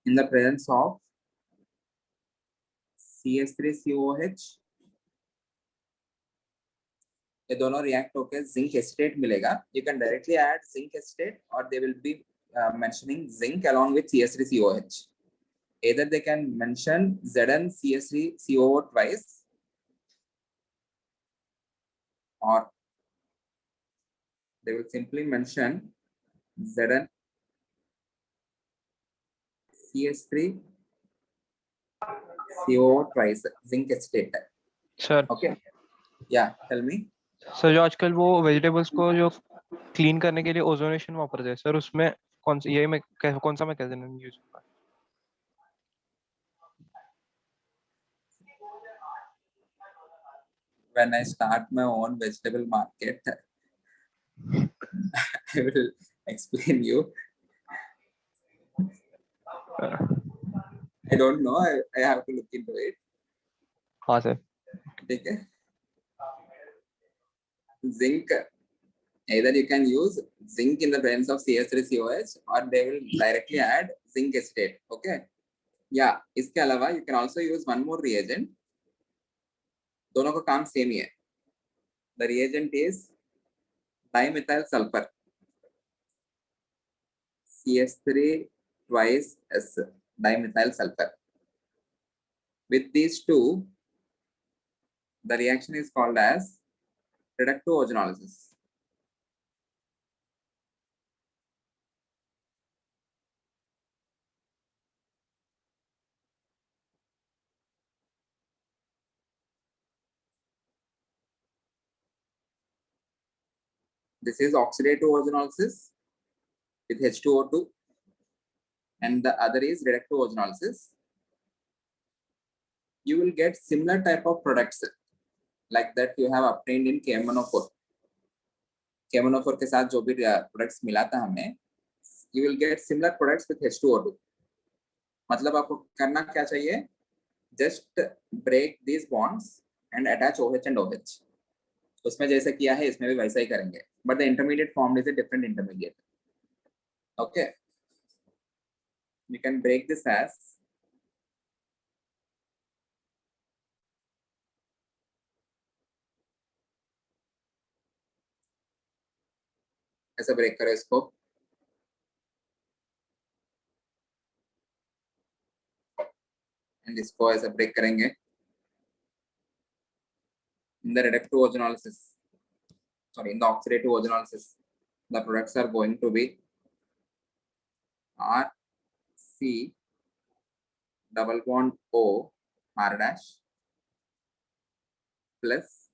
in the presence of CH3COOH. ये दोनों react होकर zinc acetate मिलेगा. You can directly add zinc acetate, or they will be mentioning zinc along with CH3COOH. Either they can mention ZnCH3COO twice, or they will simply mention ZnCH3COO twice, zinc acetate. Sir Okay, yeah, tell me. Sir जो आजकल वो vegetables को जो clean करने के लिए ozonation वापरते हैं सर, उसमें कौन सा ये मैं कौन सा मैं कैसे यूज करूँ? When I start my own vegetable market, I will explain you. I don't know. I have to look into it. हाँ सर. ठीक है. Zinc. Either you can use zinc in the presence of CH3COH, or they will directly add zinc acetate. Okay. Yeah. इसके अलावा you can also use one more reagent. दोनों का काम same ही है. The reagent is dimethyl sulfur. CH3 twice S, dimethyl sulfur. With these two, the reaction is called as reductive ozonolysis. This is oxidative ozonolysis with H2O2, and the other is reductive ozonolysis. You will get similar type of products like that you have obtained in KMnO4. KMnO4 के साथ जो भी products मिला था हमने, you will get similar products with H2O2. मतलब आपको करना क्या चाहिए? Just break these bonds and attach OH and OH. उसमें जैसे किया है इसमें भी वैसा ही करेंगे. But the intermediate formed is a different intermediate. Okay. You can break this as ऐसा ब्रेक करो इसको. इसको ऐसे ब्रेक करेंगे. In the reductive ozonolysis, sorry, in the oxidative ozonolysis, the products are going to be R C double bond O R dash plus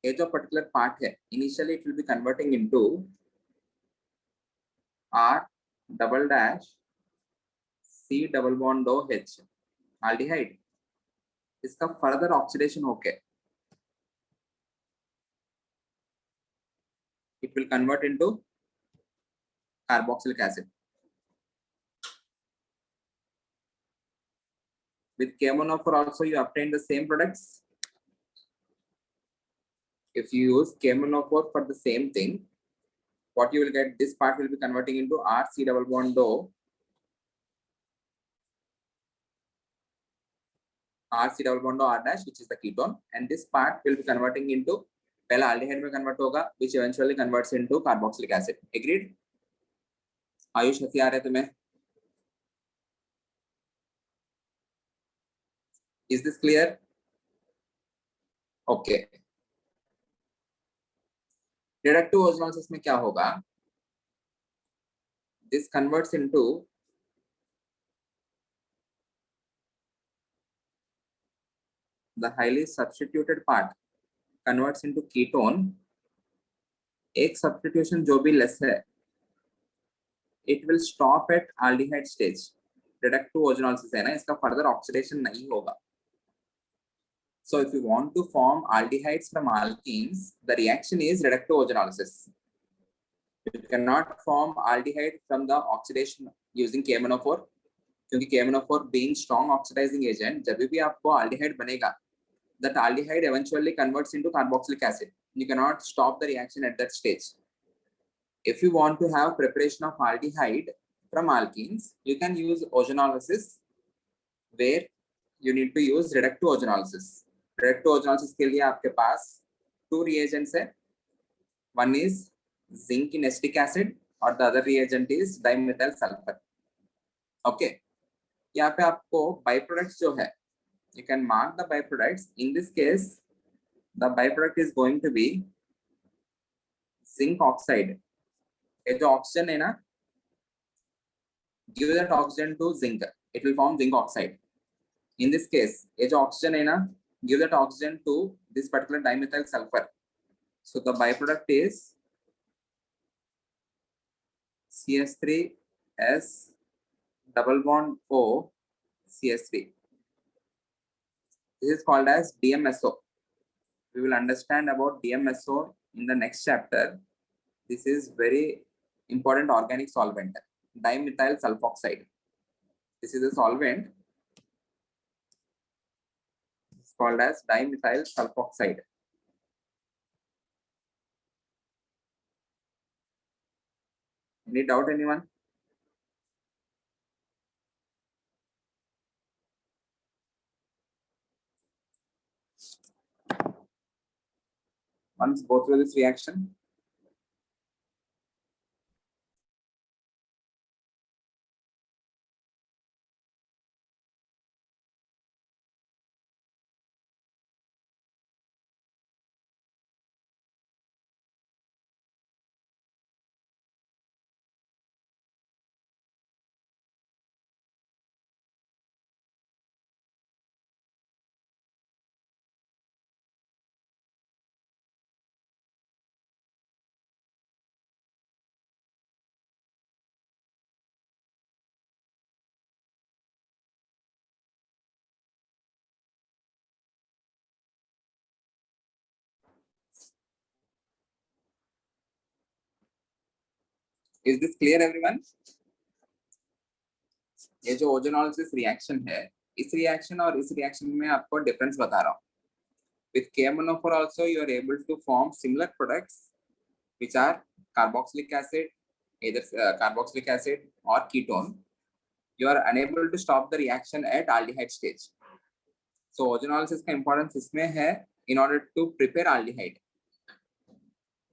ये जो particular part है, initially it will be converting into R double dash C double bond OH aldehyde. इसका further oxidation होके it will convert into carboxylic acid. With K1O4 also you obtain the same products. If you use K1O4 for the same thing, what you will get, this part will be converting into RC double bond O, RC double bond O R dash, which is the ketone, and this part will be converting into पहला aldehyde में convert होगा, which eventually converts into carboxylic acid. Agreed? Ayush हंसी आ रहे तुम्हें? Is this clear? Okay. Reductive ozonolysis में क्या होगा? This converts into the highly substituted part converts into ketone. एक substitution जो भी less है, it will stop at aldehyde stage. Reductive ozonolysis है ना, इसका further oxidation नहीं होगा. So if you want to form aldehydes from alkenes, the reaction is reductive ozonolysis. You cannot form aldehyde from the oxidation using KMnO4, क्योंकि KMnO4 being strong oxidizing agent, जब भी आपको aldehyde बनेगा, that aldehyde eventually converts into carboxylic acid. You cannot stop the reaction at that stage. If you want to have preparation of aldehyde from alkenes, you can use ozonolysis, where you need to use reductive ozonolysis. Reductive ozonolysis के लिए आपके पास 2 reagents है. One is zinc in acetic acid और the other reagent is dimethyl sulfur. Okay. यहाँ पे आपको byproducts जो है, you can mark the byproducts. In this case, the byproduct is going to be zinc oxide. ये जो oxygen है ना, give that oxygen to zinc, it will form zinc oxide. In this case, ये जो oxygen है ना, give that oxygen to this particular dimethyl sulfur. So the byproduct is CS3S double bond O CS3. This is called as DMSO. We will understand about DMSO in the next chapter. This is very important organic solvent, dimethyl sulfoxide. This is a solvent. It's called as dimethyl sulfoxide. Any doubt, anyone? Once go through this reaction. Is this clear, everyone? ये जो ozonolysis reaction है, इस reaction और इस reaction में आपको difference बता रहा हूँ. With KMnO4 also you are able to form similar products which are carboxylic acid, either carboxylic acid or ketone. You are unable to stop the reaction at aldehyde stage. So ozonolysis का importance इसमें है in order to prepare aldehyde.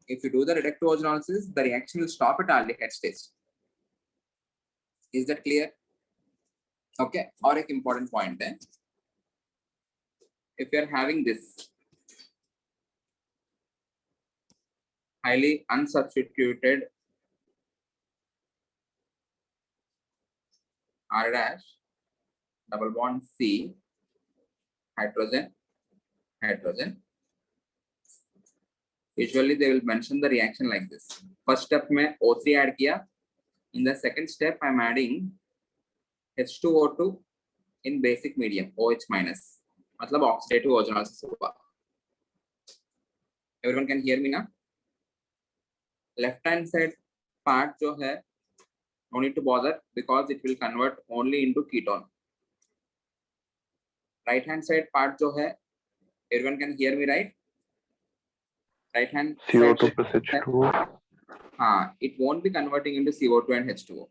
If you do the reductive ozonolysis, the reaction will stop at aldehyde stage. Is that clear? Okay. और एक important point है. if you are having this highly unsubstituted R dash double bond C hydrogen hydrogen, usually they will mention the reaction like this. First step में O3 add किया. In the second step I am adding H2O2 in basic medium OH minus, मतलब oxidative ozonolysis होगा. Everyone can hear me now? Left hand side part जो है no need to bother because it will convert only into ketone. Right hand side part जो है, everyone can hear me right? Right hand CO2 side plus H2O. हाँ, it won't be converting into CO2 and H2O.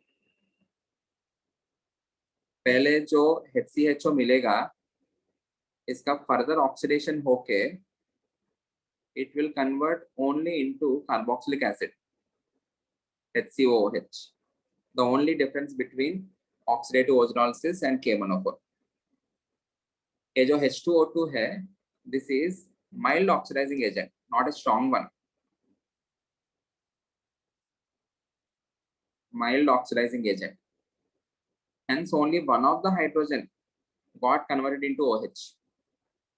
पहले जो HCHO मिलेगा इसका further oxidation होके it will convert only into carboxylic acid HCOOH. The only difference between oxidative ozonolysis and K1O4. ये जो H2O2 है, this is mild oxidizing agent, not a strong one. Mild oxidizing agent. Hence, only one of the hydrogen got converted into OH.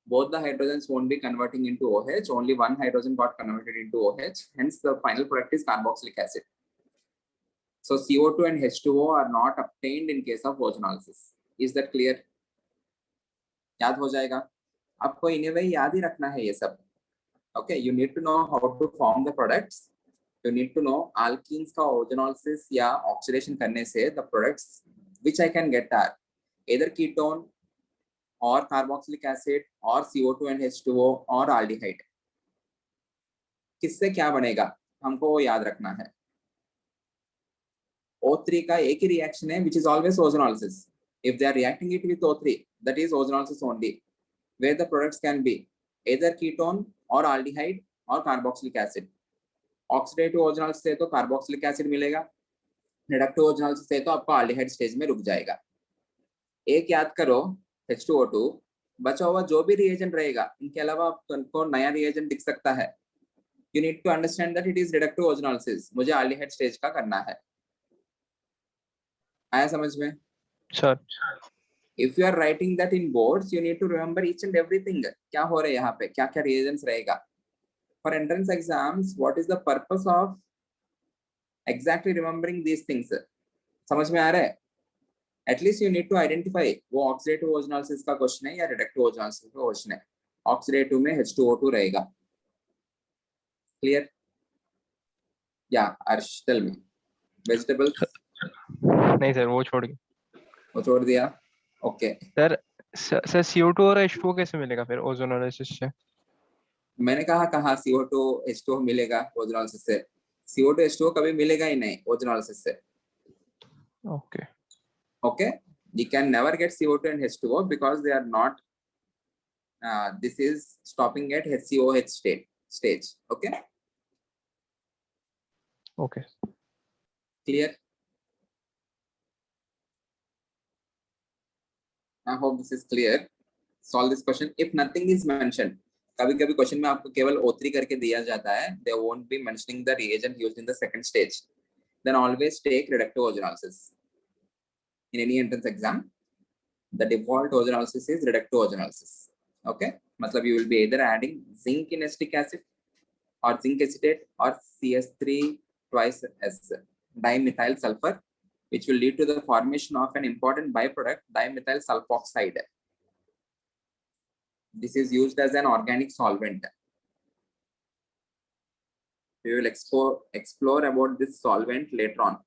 Both the hydrogens won't be converting into OH. Only one hydrogen got converted into OH. Hence, the final product is carboxylic acid. So, CO2 and H2O are not obtained in case of ozonolysis. Is that clear? याद हो जाएगा. आपको anyway याद ही रखना है ये सब. Okay, you need to know how to form the products. You need to know alkenes का ozonolysis या oxidation करने से the products which I can get are either ketone or carboxylic acid or CO2 and H2O or aldehyde. किससे क्या बनेगा हमको वो याद रखना है. O3 का एक ही रिएक्शन है which is always ozonolysis. If they are reacting it with O3, that is ozonolysis only, where the products can be either ketone or aldehyde or carboxylic acid. Oxidative ozonolysis से तो carboxylic acid मिलेगा, reductive ozonolysis से तो आपको aldehyde stage में रुक जाएगा. एक याद करो H2O2, बचा हुआ जो भी reagent रहेगा इनके अलावा आपको नया reagent दिख सकता है. You need to understand that it is reductive ozonolysis. मुझे aldehyde stage का करना है. आया समझ में? Sure. If you are writing that in boards, you need to remember each and everything. क्या हो रहा है यहाँ पे, क्या क्या reagents रहेगा. For entrance exams, what is the purpose of exactly remembering these things? समझ में आ रहा है? At least you need to identify वो oxidative ozonolysis का question है या reductive ozonolysis का question है. Oxidative में H2O2 रहेगा. Clear? Yeah, Arsh, tell me. Vegetables? नहीं सर, वो छोड़ के. वो छोड़ दिया. Okay. सर CO2 और H2O कैसे मिलेगा फिर ओजोनोलाइसिस से? मैंने कहा CO2 H2O मिलेगा ओजोनोलाइसिस से. CO2 H2O कभी मिलेगा ही नहीं ओजोनोलाइसिस से. Okay. Okay, you can never get CO2 and H2O because they are not. This is stopping at HCOH stage. Okay. Okay. Clear? I hope this is clear. Solve this question. If nothing is mentioned, कभी-कभी question में आपको केवल O3 करके दिया जाता है. They won't be mentioning the reagent used in the second stage. Then always take reductive ozonolysis. In any entrance exam, the default ozonolysis is reductive ozonolysis. Okay, मतलब you will be either adding zinc in acetic acid or zinc acetate or CS3 twice S dimethyl sulfur, which will lead to the formation of an important byproduct, dimethyl sulfoxide. This is used as an organic solvent. We will explore about this solvent later on.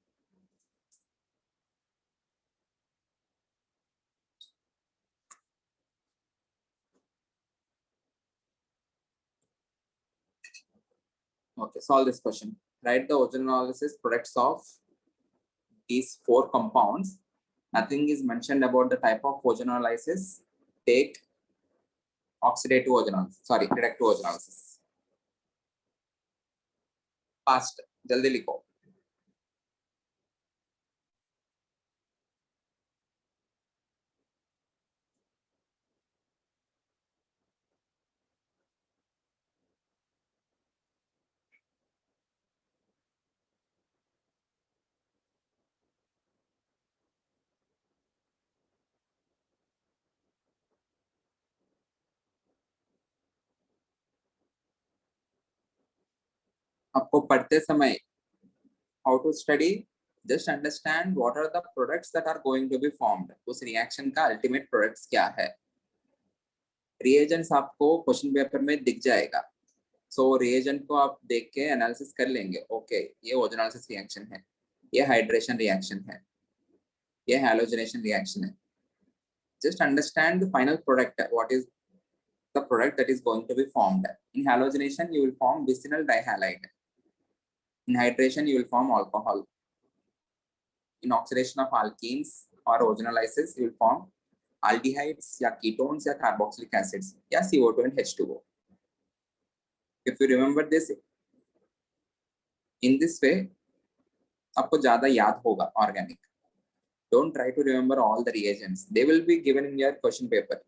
Okay, solve this question. Write the ozonolysis products of these 4 compounds. Nothing is mentioned about the type of ozonolysis. Take oxidative ozonolysis, sorry, reductive ozonolysis. Fast, जल्दी लिखो. आपको पढ़ते समय how to study, just understand what are the products that are going to be formed. उस reaction का ultimate products क्या है. reagents आपको क्वेश्चन पेपर में दिख जाएगा. so reagent को आप देख के एनालिसिस कर लेंगे. okay, ये ओजोनालिसिस रिएक्शन है, ये हाइड्रेशन रिएक्शन है, ये हैलोजनेशन रिएक्शन है. just understand the final product, what is the product that is going to be formed. In halogenation you will form vicinal dihalide. In hydration you will form alcohol. In oxidation of alkenes or ozonolysis you will form aldehydes या ketones या carboxylic acids या CO2 and H2O. If you remember this in this way, आपको ज़्यादा याद होगा organic. Don't try to remember all the reagents. They will be given in your question paper.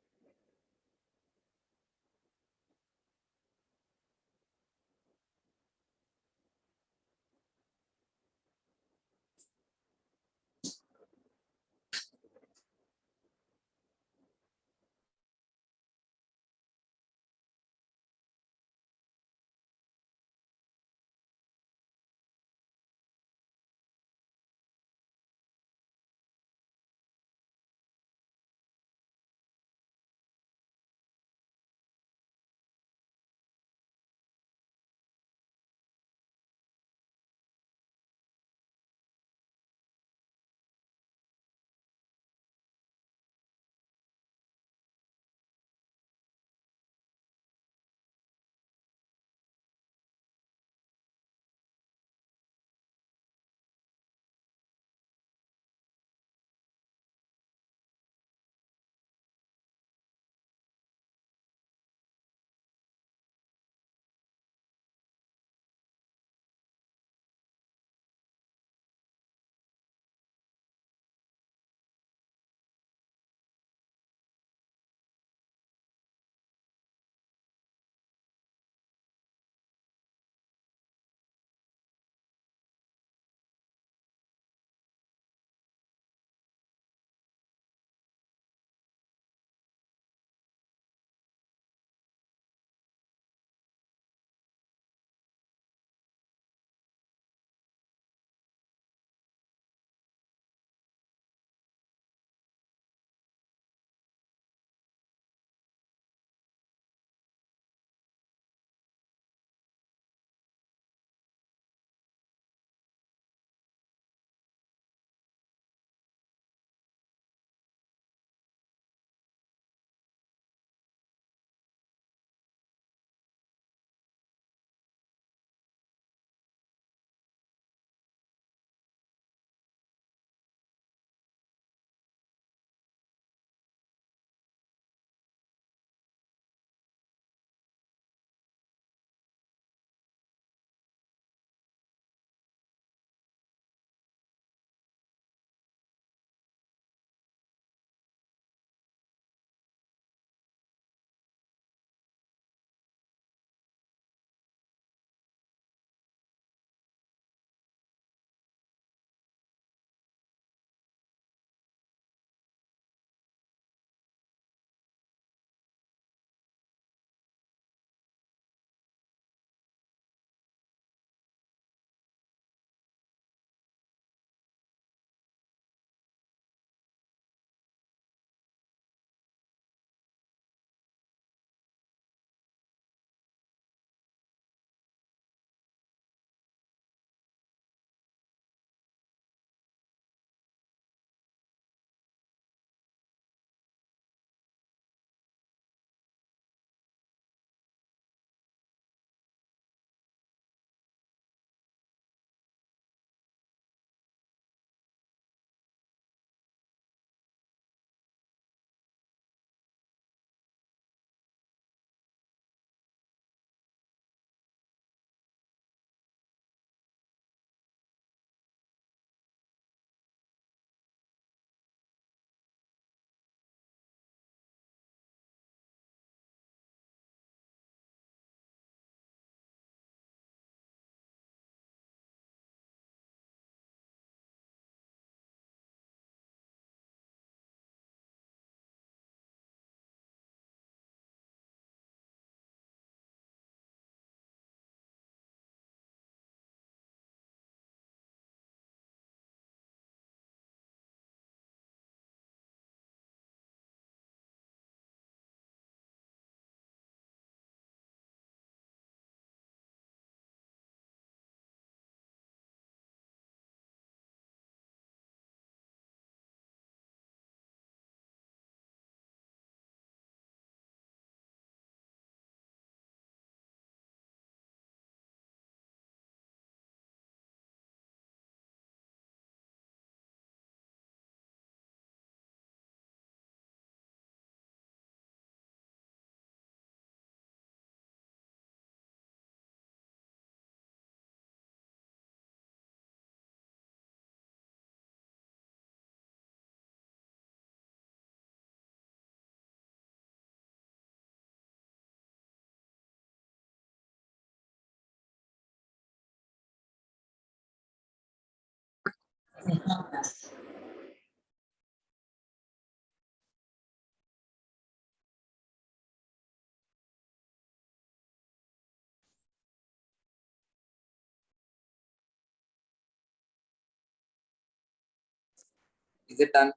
Is it done?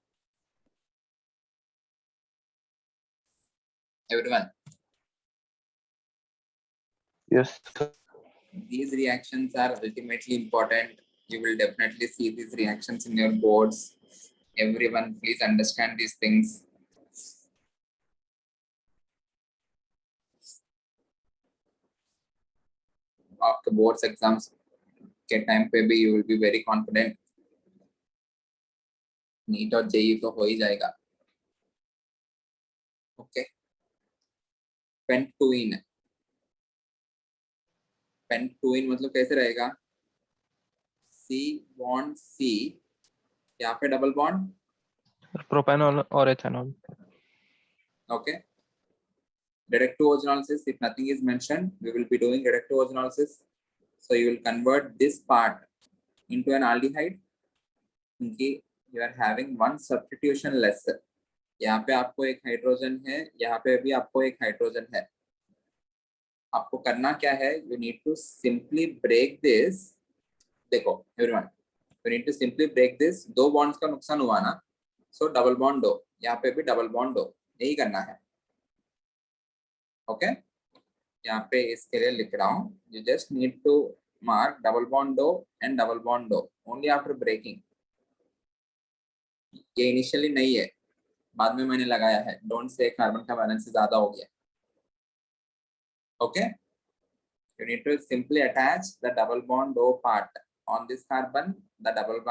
Everyone, Yes, sir. these reactions are ultimately important. You will definitely see these reactions in your boards. Everyone, please understand these things. After boards exams के time पे भी you will be very confident. NEET और JEE तो हो ही जाएगा. Okay. पेंटुइन. पेंटुइन मतलब कैसे रहेगा? C bond C, यहाँ पे डबल बॉन्ड. प्रोपेनॉल और ethanol. Okay. Reductive ozenolysis, if nothing is mentioned, we will be doing reductive ozenolysis. So you will convert this part into an aldehyde. क्योंकि you are having one substitution less. यहाँ पे आपको एक hydrogen है, यहाँ पे भी आपको एक हाइड्रोजन है. आपको करना क्या है? You need to simply break this. देखो everyone, you need to simply break this. दो bonds का नुकसान हुआ ना, so double bond दो. यहाँ पे भी double bond दो. यही करना है. Okay? यहाँ पे इसके लिए लिख रहा हूँ. You just need to mark double bond दो and double bond दो. Only after breaking. ये initially नहीं है, बाद में मैंने लगाया है. Don't say कार्बन का बैलेंस ज्यादा हो गया. Okay? You need to simply attach the double bond O part on this carbon, the double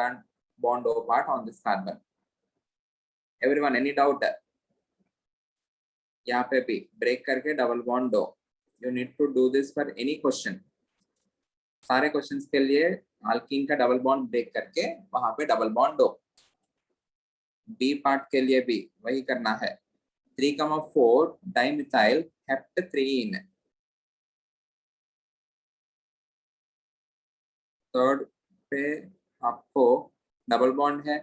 bond O part on this carbon. Everyone, any doubt? यहाँ पे भी break करके double bond दो. You need to do this for any question. सारे questions के लिए alkene का double bond break करके वहां पे double bond दो. B part के लिए भी वही करना है. 3,4 dimethyl heptathrene. थर्ड पे आपको डबल बॉन्ड है.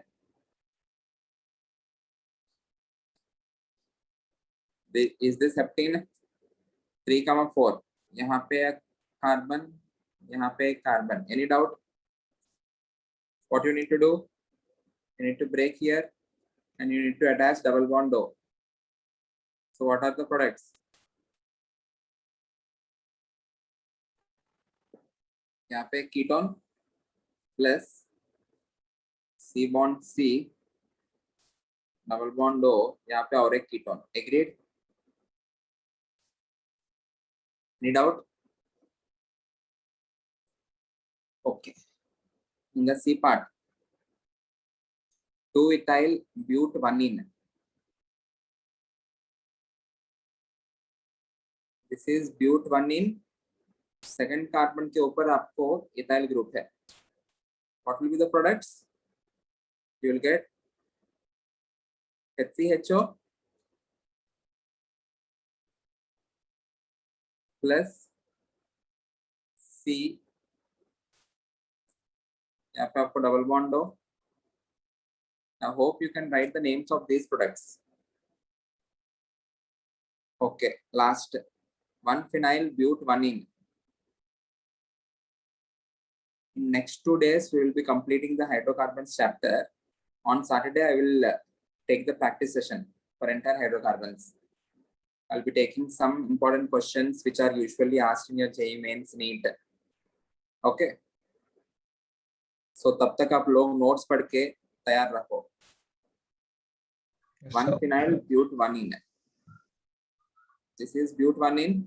Is this heptene? 3,4. यहाँ पे कार्बन, यहाँ पे carbon. Any doubt? What you need to do? You need to break here and you need to attach double bond O. So what are the products? यहाँ पे ketone plus C bond C double bond O, यहाँ पे और एक ketone. Agreed? Any doubt? Okay. In the C part, 2-ethyl butanene. This is butanene. Second carbon के ऊपर आपको ethyl group है. What will be the products? You will get HCHO plus C. यहाँ पे आपको डबल बॉन्ड दो. I hope you can write the names of these products. Okay, last 1-phenyl butanene. In next 2 days, we will be completing the hydrocarbons chapter. On Saturday, I will take the practice session for entire hydrocarbons. I'll be taking some important questions which are usually asked in your JEE Mains NEET. Okay. So तब तक आप लोग notes पढ़ के तैयार रखो. Yes, sir. 1-phenyl butanene. This is butanene.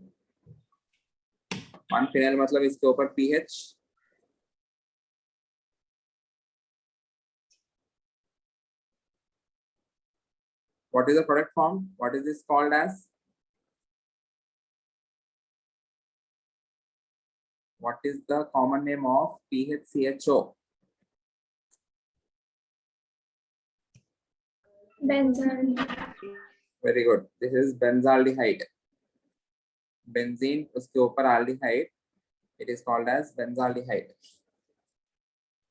1-phenyl मतलब इसके ऊपर pH. What is the product form? What is this called as? What is the common name of PHCHO? Benzene. Very good. This is benzaldehyde. Benzene उसके ऊपर aldehyde. It is called as benzaldehyde.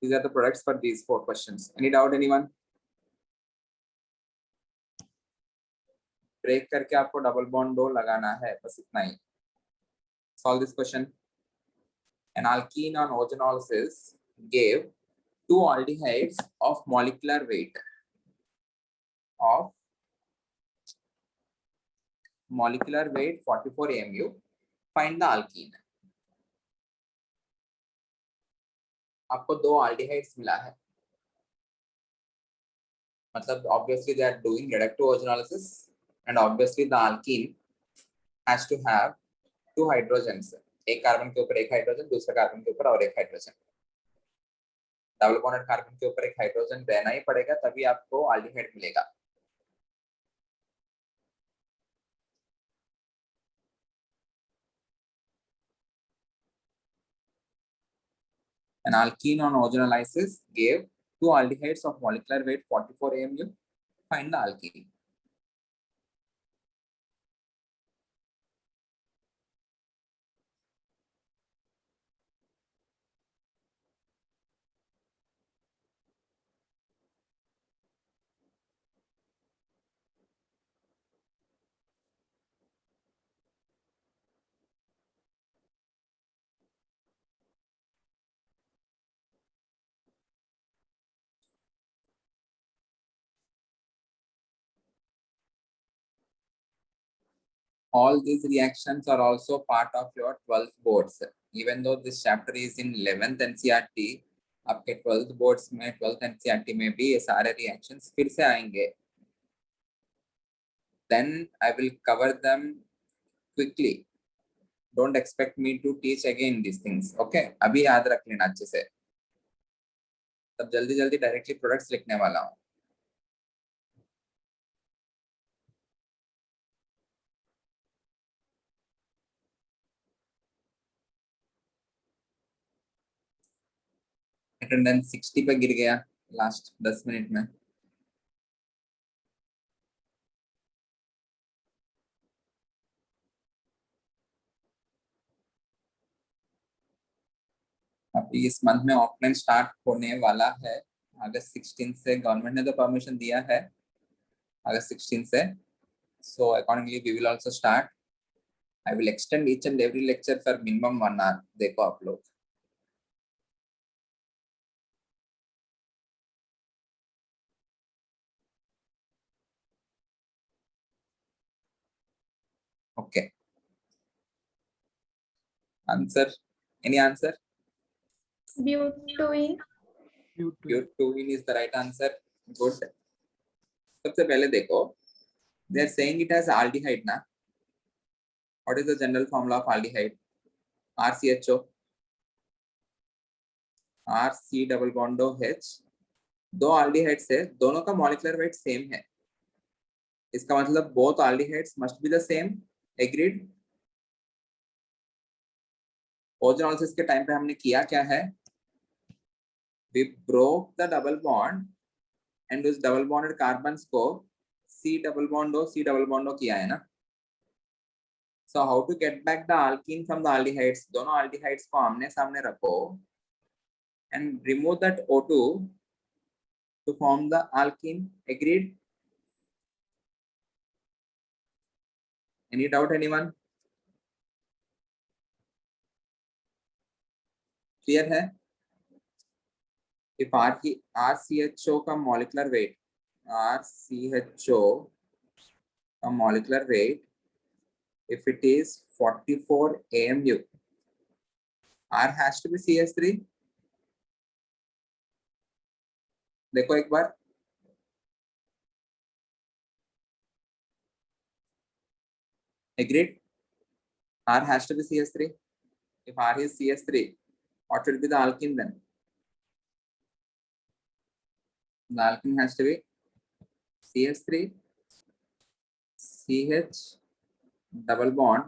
These are the products for these 4 questions. Any doubt, anyone? Break करके आपको double bond दो लगाना है, बस इतना ही. Solve this question. An alkene on ozenolysis gave 2 aldehydes of molecular weight. of molecular weight 44 AMU, find the alkene. आपको दो aldehydes मिला है, मतलब obviously they are doing reductive ozonolysis and obviously the alkene has to have two hydrogens, एक carbon के ऊपर एक hydrogen, दूसरे कार्बन के ऊपर और एक हाइड्रोजन, डबल बॉन्डेड कार्बन के ऊपर एक हाइड्रोजन रहना ही पड़ेगा, तभी आपको aldehyde मिलेगा. An alkene on ozonolysis gave two aldehydes of molecular weight 44 AMU. Find the alkene. All these reactions are also part of your 12th boards. Even though this chapter is in 11th NCERT, आपके 12th boards में 12th NCERT में भी ये सारे reactions फिर से आएंगे. Then I will cover them quickly. Don't expect me to teach again these things. Okay? अभी याद रख लेना अच्छे से. तब जल्दी जल्दी directly products लिखने वाला हूँ. अटेंडेंस 60 पे गिर गया लास्ट 10 मिनट में. अभी इस मंथ में ऑफलाइन स्टार्ट होने वाला है. अगस्त 16 से गवर्नमेंट ने तो परमिशन दिया है, अगस्त 16 से. So accordingly we will also start. I will extend each and every lecture for minimum 1 hour. देखो आप लोग. Okay. Answer? Any answer? Butene. Butene is the right answer. Good. सबसे पहले देखो, they are saying it as aldehyde ना. What is the general formula of aldehyde? RCHO. RC double bond OH. दो aldehydes है, दोनों का molecular weight same है. इसका मतलब both aldehydes must be the same. Agreed? Ozonolysis के टाइम पे हमने किया क्या है? We broke the double bond and उस double bonded carbons को C double bond O किया है ना. So how to get back the alkene from the aldehydes? दोनों aldehydes को आमने सामने रखो and remove that O2 to form the alkene. Agreed? Any doubt, anyone? Clear है? If RCHO का molecular weight, RCHO का molecular weight, if it is 44 AMU, R has to be CH3. देखो एक बार. Agreed? R has to be CH3. If R is CH3, what should be the alkene then? The alkene has to be CH3, CH, double bond,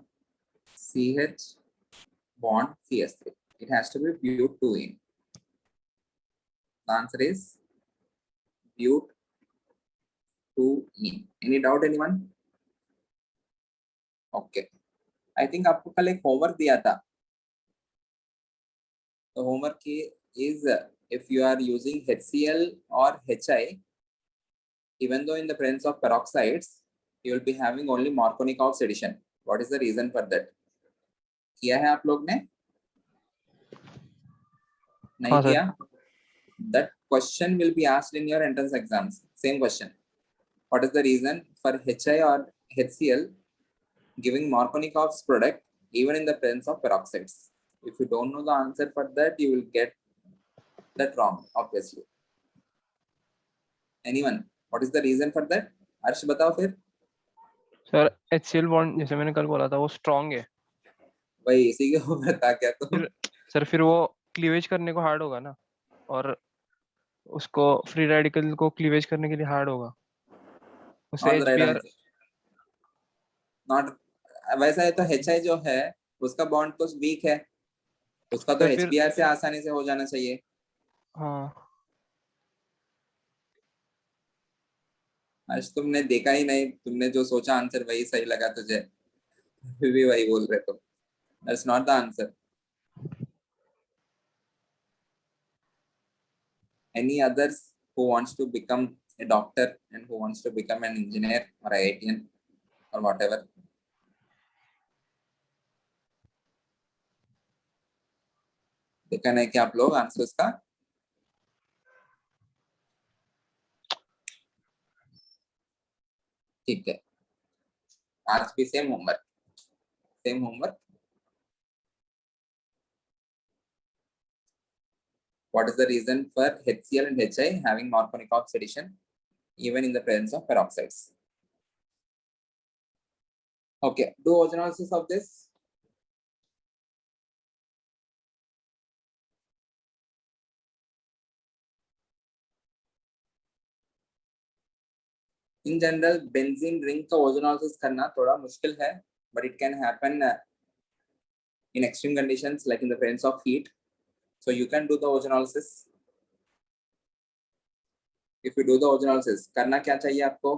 CH, bond, CH3. It has to be butene. The answer is butene. Any doubt, anyone? Okay. I think आपको कल एक homework दिया था. The homework is if you are using HCl or HI, even though in the presence of peroxides, you will be having only Markovnikov's addition. What is the reason for that? किया है आप लोग ने? नहीं किया? That question will be asked in your entrance exams. Same question. what is the reason for HI or HCl giving Markovnikov's product even in the presence of peroxides? If you don't know the answer for that, you will get that wrong, obviously. Anyone? What is the reason for that? अर्श बताओ फिर. Sir HCl bond जैसे मैंने कल बोला था वो strong है. भाई इसी के ऊपर बता क्या तो. फिर वो क्लीवेज करने को हार्ड होगा ना, और उसको फ्री रेडिकल को क्लीवेज करने के लिए हार्ड होगा. उसे Not the right HBr answer. Not वैसा है तो HI जो है उसका बॉन्ड तो वीक है, उसका तो तो फिर- HBr से आसानी से हो जाना चाहिए. हाँ आज तुमने देखा ही नहीं, तुमने जो सोचा आंसर वही सही लगा तुझे, फिर भी वही बोल रहे तुम. That's not the answer. Any others who wants to become a doctor and who wants to become an engineer or IITian or whatever? देखा नहीं कि आप लोग आंसर इसका? ठीक है, आज भी same homework. What is the reason for HCl and HI having Markovnikov's addition even in the presence of peroxides? Okay, do ozenolysis of this. In general, benzene ring का ozenolysis करना थोड़ा मुश्किल है, but it can happen in extreme conditions like in the presence of heat. So you can do the ozenolysis. If you do the ozenolysis, करना क्या चाहिए आपको?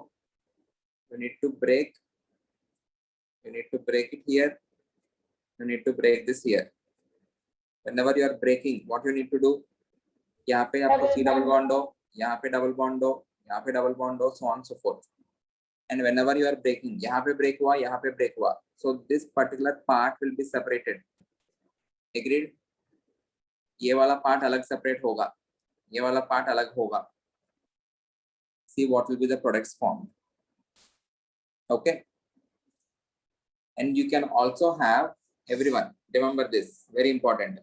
You need to break it here. You need to break this here. Whenever you are breaking, what you need to do? यहाँ पे आपको C double bond हो, यहाँ पे double bond हो, यहाँ पे double bond हो, so on so forth. And whenever you are breaking, यहाँ पे break हुआ, यहाँ पे break हुआ. So this particular part will be separated. Agreed? ये वाला part अलग separate होगा, ये वाला part अलग होगा. See what will be the products formed. Okay. And you can also have, everyone, remember this, very important.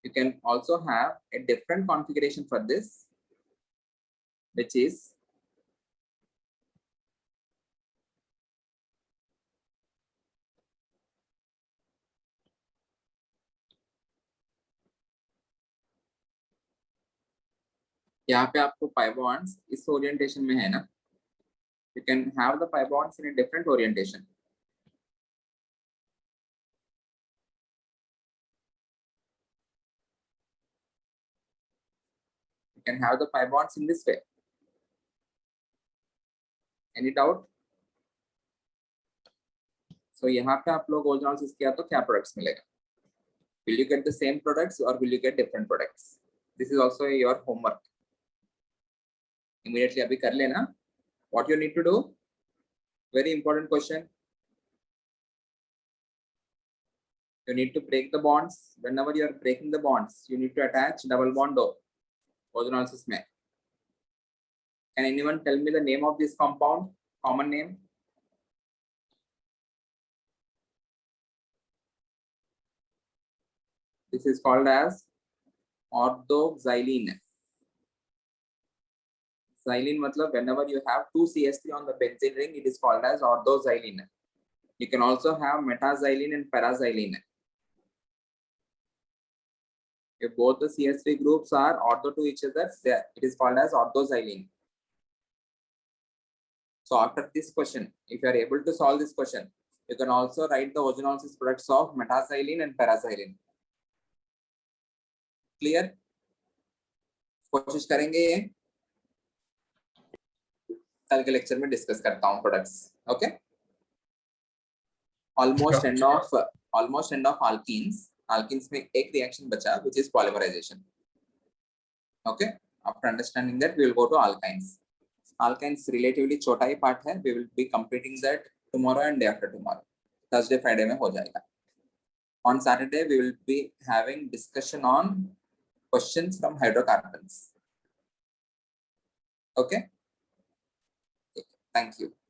You can also have a different configuration for this, which is यहाँ पे आपको pi bonds इस orientation में है ना. You can have the pi bonds in a different orientation. You can have the pi bonds in this way. Any doubt? So यहाँ पे आप लोग ozenolysis किया तो क्या products मिलेगा? Will you get the same products or will you get different products? This is also your homework. Immediately अभी कर लेना. What you need to do? Very important question. You need to break the bonds. Whenever you are breaking the bonds, you need to attach double bond ozenolysis में. Can anyone tell me the name of this compound? Common name? This is called as orthoxylene. Xylene मतलब whenever you have two CH3 on the benzene ring, it is called as orthoxylene. You can also have metaxylene and paraxylene. If both the CH3 groups are ortho to each other, it is called as orthoxylene. So after this question, if you are able to solve this question, you can also write the ozenolysis products of metaxylene and paraxylene. Clear? कोशिश करेंगे ये कल के lecture में discuss करता हूँ products. Okay. Almost end of alkenes में एक रिएक्शन बचा which is polymerization. Okay, after understanding that we will go to alkynes. Alkynes relatively छोटा ही पार्ट है. We will be completing that tomorrow and day after tomorrow. Thursday Friday में हो जाएगा. On Saturday we will be having discussion on questions from hydrocarbons. Okay. Thank you.